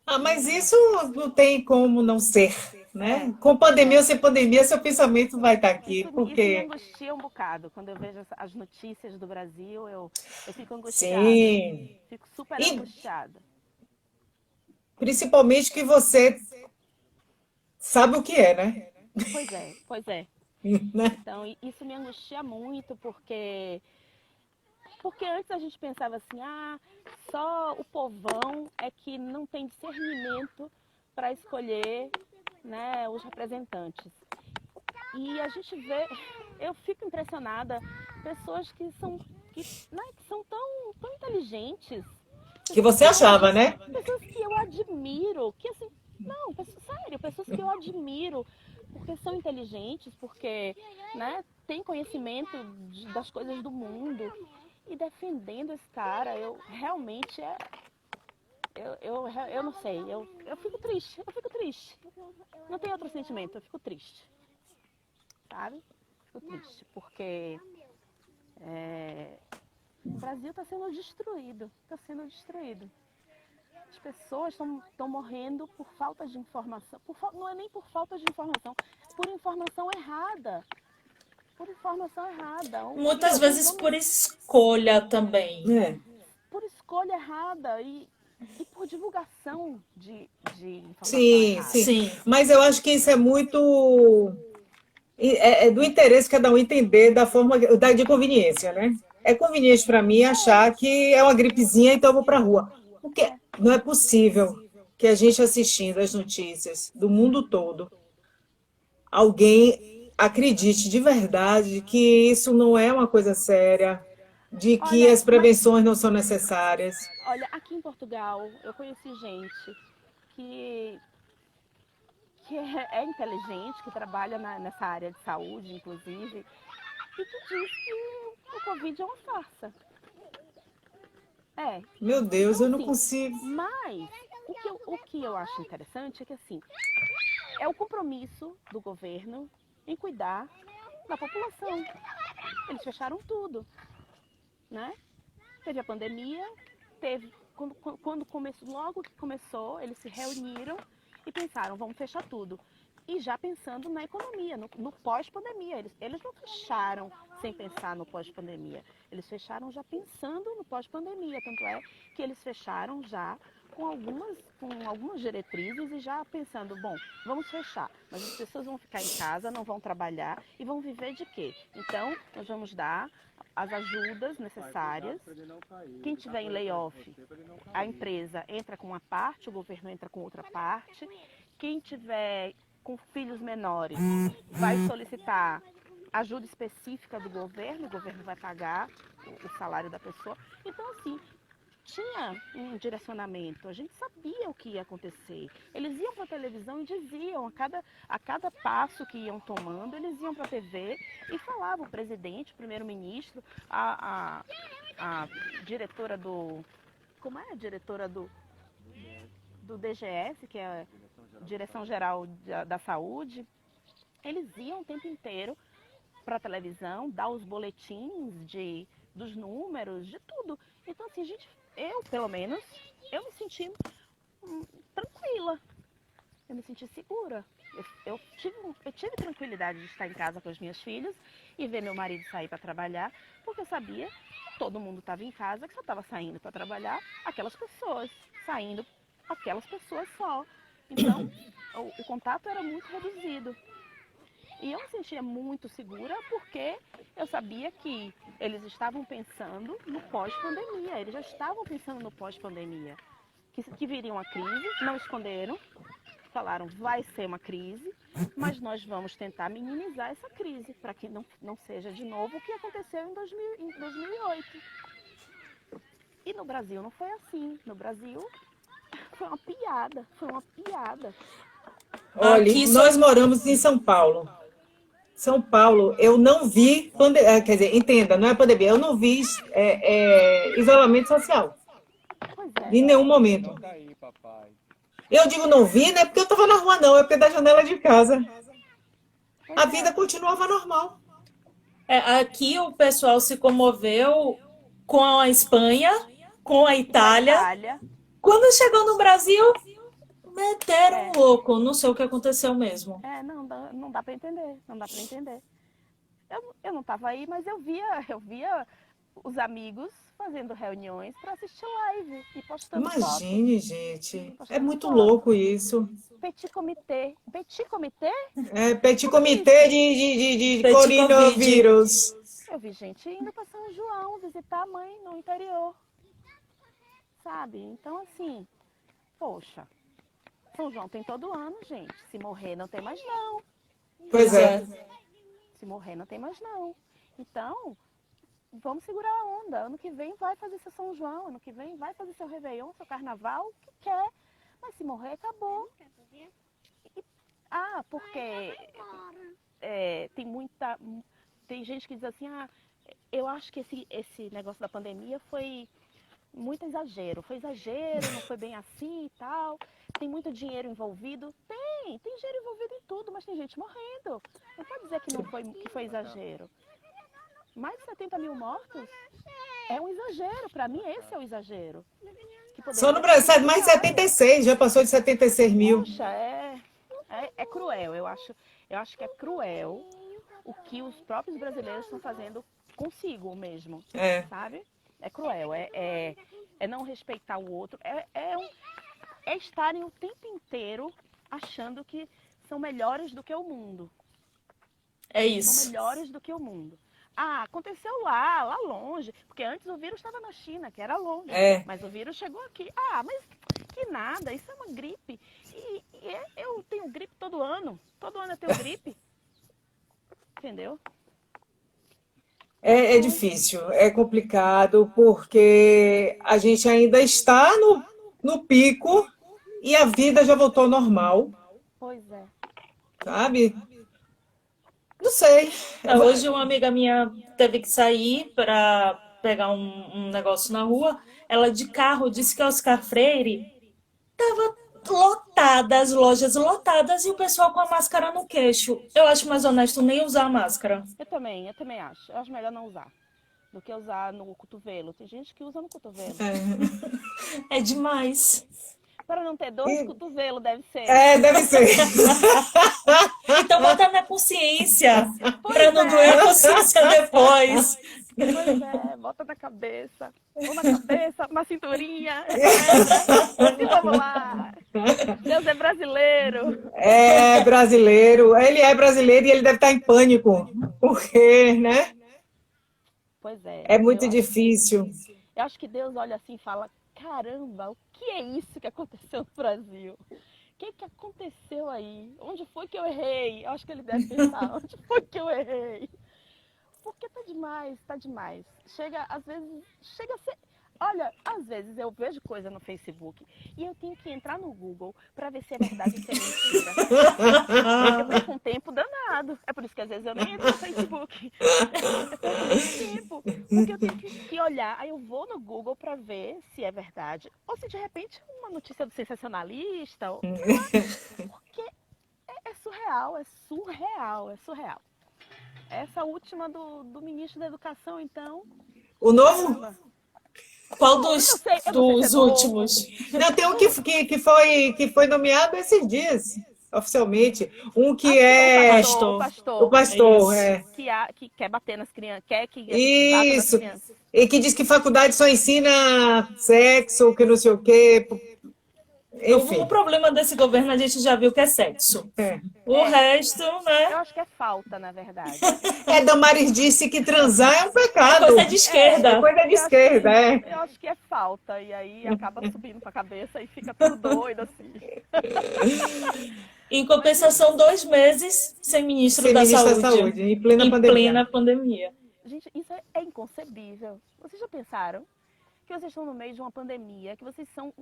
Ah, mas de... isso não tem como não ser, né? É, Com pandemia ou sem pandemia, seu pensamento vai estar aqui, isso me porque angustia um bocado. Quando eu vejo as notícias do Brasil, eu fico angustiada. sim. Fico super E angustiada. principalmente que você sabe o que é, né? Pois é, pois é. Né? Então, isso me angustia muito porque antes a gente pensava assim, só o povão é que não tem discernimento para escolher, né, os representantes. E a gente vê, eu fico impressionada, pessoas que são tão inteligentes, Que pessoas você que eu, achava, né? pessoas que eu admiro, que assim, não, sério, pessoas que eu admiro, porque são inteligentes, porque, né, têm conhecimento das coisas do mundo. E defendendo esse cara, eu realmente eu não sei, eu fico triste, Não tem outro sentimento, eu fico triste, sabe? Fico triste, porque o Brasil está sendo destruído, As pessoas estão morrendo por falta de informação, não é nem por falta de informação, por informação errada. Por informação errada. Muitas vezes por escolha também. É. Por escolha errada e por divulgação de informação Sim, errada. sim. Sim. Mas eu acho que isso é muito. É do interesse de cada um entender da forma de conveniência, né? É conveniente para mim achar que é uma gripezinha, então eu vou para a rua. Porque não é possível que a gente assistindo as notícias do mundo todo, alguém acredite de verdade que isso não é uma coisa séria, de que Olha, as prevenções não são necessárias. olha, aqui em Portugal eu conheci gente que, que é inteligente, que trabalha nessa área de saúde, inclusive, e que diz que o Covid é uma farsa. Meu Deus, Então eu não assim, consigo. mas o que eu acho interessante é que assim, é o compromisso do governo em cuidar da população. Eles fecharam tudo, né? Teve a pandemia, logo que começou, eles se reuniram e pensaram, vamos fechar tudo. E já pensando na economia, no pós-pandemia. Eles não fecharam sem pensar no pós-pandemia. Eles fecharam já pensando no pós-pandemia. Tanto é que eles fecharam já com algumas diretrizes e já pensando, bom, vamos fechar, mas as pessoas vão ficar em casa, não vão trabalhar e vão viver de quê? Então, nós vamos dar as ajudas necessárias. Quem tiver em layoff, a empresa entra com uma parte, o governo entra com outra parte. Quem tiver com filhos menores vai solicitar ajuda específica do governo, o governo vai pagar o salário da pessoa. Então, assim, tinha um direcionamento, a gente sabia o que ia acontecer. Eles iam para a televisão e diziam, a cada passo que iam tomando, eles iam para a TV e falavam, o presidente, o primeiro-ministro, a diretora do... Como é a diretora do DGS, que é a Direção Geral da Saúde, eles iam o tempo inteiro para a televisão, dar os boletins dos números, de tudo. Então, assim, eu, pelo menos, eu me senti tranquila, eu me senti segura. Eu tive tranquilidade de estar em casa com as minhas filhas e ver meu marido sair para trabalhar, porque eu sabia que todo mundo estava em casa, que só estava saindo para trabalhar aquelas pessoas, saindo aquelas pessoas só. Então, o contato era muito reduzido. E eu me sentia muito segura porque eu sabia que eles estavam pensando no pós-pandemia, eles já estavam pensando no pós-pandemia, que viria uma crise, não esconderam, falaram vai ser uma crise, mas nós vamos tentar minimizar essa crise para que não seja de novo o que aconteceu em 2008. E no Brasil não foi assim, no Brasil foi uma piada, foi uma piada. Olha, nós moramos em São Paulo. São Paulo, eu não vi, quer dizer, entenda, não é pandemia, eu não vi isolamento social. Pois Em nenhum momento. Joga aí, papai. Eu digo não vi, não é porque eu estava na rua, não, é porque da janela de casa. A vida continuava normal. Aqui o pessoal se comoveu com a Espanha, com a Itália. Quando chegou no Brasil, meteram um louco. Não sei o que aconteceu mesmo. Não dá para entender, não dá para entender. Eu não estava aí, mas eu via os amigos fazendo reuniões para assistir live e postando foto. Imagine, gente. É muito louco isso. Petit comité. Petit comité? Petit comitê de Petit coronavírus. Eu vi gente indo para São João visitar a mãe no interior. Sabe? Então, assim, poxa, São João tem todo ano, gente. Se morrer, não tem mais não. Pois é. Se morrer, não tem mais não. Então, vamos segurar a onda. Ano que vem vai fazer seu São João, ano que vem vai fazer seu Réveillon, seu Carnaval, o que quer. Mas se morrer, acabou. Porque tem gente que diz assim, eu acho que esse negócio da pandemia foi muito exagero. Foi exagero, não foi bem assim e tal. Tem muito dinheiro envolvido. Tem dinheiro envolvido em tudo, mas tem gente morrendo. Não pode dizer que foi exagero. Mais de 70 mil mortos é um exagero. Para mim, esse é o exagero. Só no Brasil, mais de 76, já passou de 76 mil. Puxa, é cruel. Eu acho que é cruel o que os próprios brasileiros estão fazendo consigo mesmo. Sabe? É cruel. É não respeitar o outro. É estarem o tempo inteiro achando que são melhores do que o mundo. É isso. São melhores do que o mundo. Aconteceu lá longe. Porque antes o vírus estava na China, que era longe. Mas o vírus chegou aqui. Mas que nada, isso é uma gripe. E eu tenho gripe todo ano. Todo ano eu tenho gripe. Entendeu? É difícil, é complicado, porque a gente ainda está no pico e a vida já voltou ao normal. Pois é. Sabe? Não sei. Hoje uma amiga minha teve que sair para pegar um negócio na rua. Ela de carro disse que Oscar Freire estava lotada, as lojas lotadas e o pessoal com a máscara no queixo. Eu acho mais honesto nem usar a máscara. Eu também acho. Eu acho melhor não usar do que usar no cotovelo. Tem gente que usa no cotovelo. É demais. Para não ter dor de cotovelo, deve ser. Deve ser. Então bota na consciência, para não doer a consciência depois. Pois bota na cabeça. Ou na cabeça, na cinturinha. E vamos lá. Deus é brasileiro. É brasileiro. Ele é brasileiro e ele deve estar em pânico. Porque, né? Pois é. É muito difícil. Eu acho que Deus olha assim e fala, caramba, o que é isso que aconteceu no Brasil? O que aconteceu aí? Onde foi que eu errei? Eu acho que ele deve pensar, onde foi que eu errei? Porque tá demais, tá demais. Às vezes, chega a ser... Olha, às vezes eu vejo coisa no Facebook e eu tenho que entrar no Google para ver se é verdade ou se é mentira. Eu perco um tempo danado. É por isso que às vezes eu nem entro no Facebook. Eu perco muito tempo. Porque eu tenho que olhar. Aí eu vou no Google para ver se é verdade. Ou se de repente uma notícia do sensacionalista. Ou, porque é surreal, é surreal, é surreal. Essa última do ministro da Educação, então. O novo? Caramba. Qual Eu não dos, sei se é dos novo. últimos? Não, tem um que foi nomeado esses dias, oficialmente. Um que é O o pastor, Isso. que quer bater nas crianças, quer que bata nas Isso. crianças. E que diz que faculdade só ensina sexo, que não sei o quê. Enfim. O problema desse governo a gente já viu que é sexo. É. O resto, Eu né? acho que é falta, na verdade. Damares disse que transar é um pecado. Coisa de esquerda. É coisa de esquerda, é. Eu acho que é falta. E aí acaba subindo pra cabeça e fica tudo doido, assim. Em compensação, 2 meses sem ministro Sem da ministro da Saúde. Saúde, em plena Em pandemia. plena pandemia. Gente, isso é inconcebível. Vocês já pensaram que vocês estão no meio de uma pandemia, que vocês são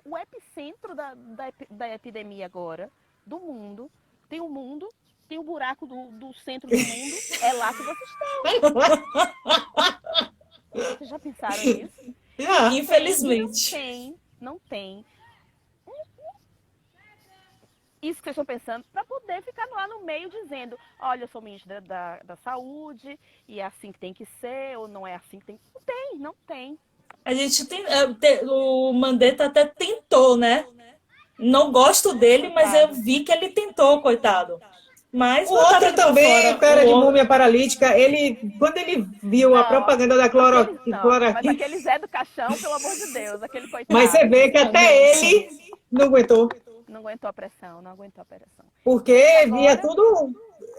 o epicentro da epidemia agora, do mundo. Tem o mundo, tem o buraco do centro do mundo, é lá que vocês estão. Vocês já pensaram nisso? Infelizmente. Não tem. Isso que vocês estão pensando, para poder ficar lá no meio dizendo, olha, eu sou ministra da Saúde, e é assim que tem que ser, ou não é assim que tem que... Não tem. A gente o Mandetta até tentou, né? Não gosto dele, mas eu vi que ele tentou, coitado. Mas o outro também, o cara de múmia paralítica, quando ele viu a propaganda da cloroquina... Mas aquele Zé do Caixão, pelo amor de Deus, aquele coitado. Mas você vê que até ele não aguentou. Não aguentou a pressão, não aguentou a pressão. Porque via tudo...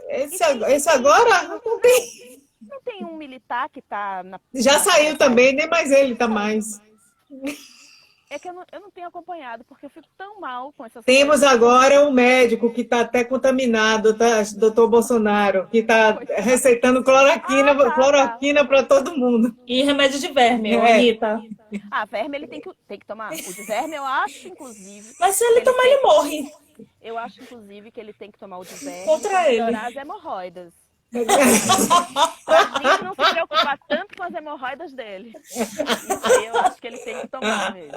Esse agora não tem... Não tem um militar que tá... Já saiu também, nem mais ele tá mais. É que eu não tenho acompanhado, porque eu fico tão mal com essas Temos coisas. agora um médico que está até contaminado, tá? Doutor Bolsonaro, que está receitando cloroquina para todo mundo. E remédio de verme, Anitta. Verme ele tem que tomar. O de verme eu acho, inclusive... Mas se ele tomar, ele morre. Eu acho, inclusive, que ele tem que tomar o de verme Contra ele. melhorar as hemorroidas. Pra gente não se preocupar tanto com as hemorroidas dele. Isso aí eu acho que ele tem que tomar mesmo.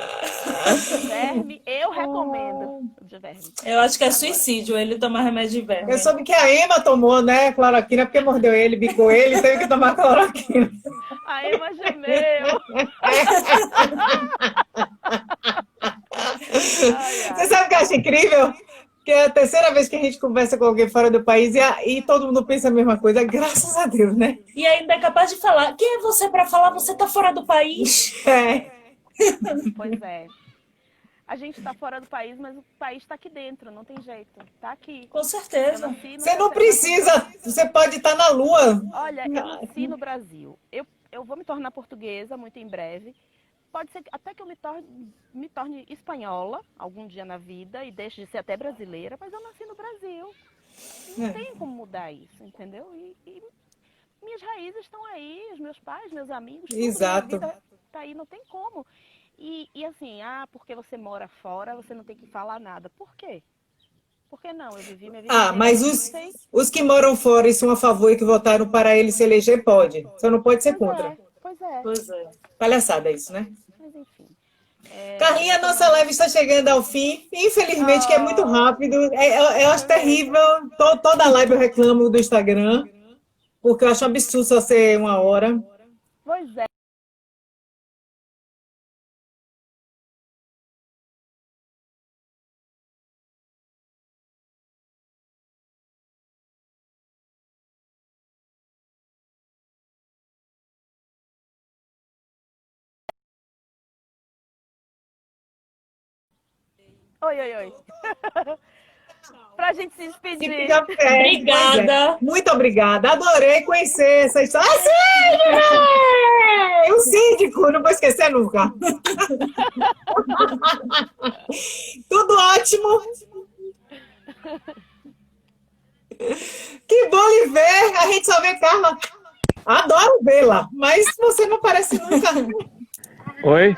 Verme, eu recomendo o de verme. Eu acho que é suicídio ele tomar remédio de verme. Eu soube que a Emma tomou, né, cloroquina, porque mordeu ele, bicou ele, teve que tomar cloroquina. A Emma gemeu. Você sabe o que eu acho incrível? Que é a terceira vez que a gente conversa com alguém fora do país e todo mundo pensa a mesma coisa, graças a Deus, né? E ainda é capaz de falar, quem é você para falar? Você tá fora do país? Pois é. A gente está fora do país, mas o país está aqui dentro, não tem jeito. Está aqui. Com certeza. Você não precisa, você pode estar na Lua. Olha, eu nasci no Brasil. Eu vou me tornar portuguesa muito em breve. Pode ser até que eu me torne espanhola algum dia na vida e deixe de ser até brasileira, mas eu nasci no Brasil. Não tem como mudar isso, entendeu? E minhas raízes estão aí, os meus pais, meus amigos, tudo. Exato. Minha vida tá aí, não tem como. E assim, porque você mora fora, você não tem que falar nada. Por quê? Por que não? Eu vivi minha vida. Mas os que moram fora e são a favor e que votaram para ele se eleger, pode. Só não pode ser contra. Pois é. Palhaçada isso, né? Mas enfim. Carlinha, a nossa live está chegando ao fim. Infelizmente, que é muito rápido. Eu acho terrível. Toda live eu reclamo do Instagram, porque eu acho um absurdo só ser 1 hora. Pois é. Oi. Pra gente se despedir. Obrigada. Muito obrigada. Adorei conhecer essa história. O síndico, não vou esquecer nunca. Tudo ótimo. Que bom lhe ver. A gente só vê Carla. Adoro vê-la, mas você não aparece nunca. Oi?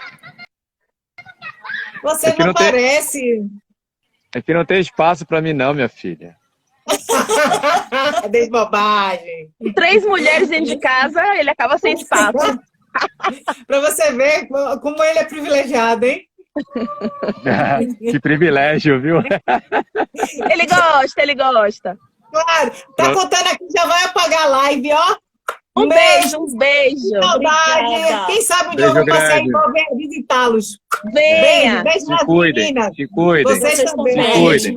Você Aqui não não tem- parece. Aqui não tem espaço pra mim não, minha filha. É de bobagem. Com 3 mulheres dentro de casa, ele acaba sem espaço. Para você ver como ele é privilegiado, hein? Que privilégio, viu? Ele gosta, ele gosta. Claro. Tá contando aqui, já vai apagar a live, ó. Um beijo, um beijo. Saudade. Obrigada. Quem sabe um dia eu Beijo vou passear grande. em Nova e visitá-los. Venha. Beijo Se nas cuidem, meninas. se cuidem. Vocês Vocês também. também. Beijo.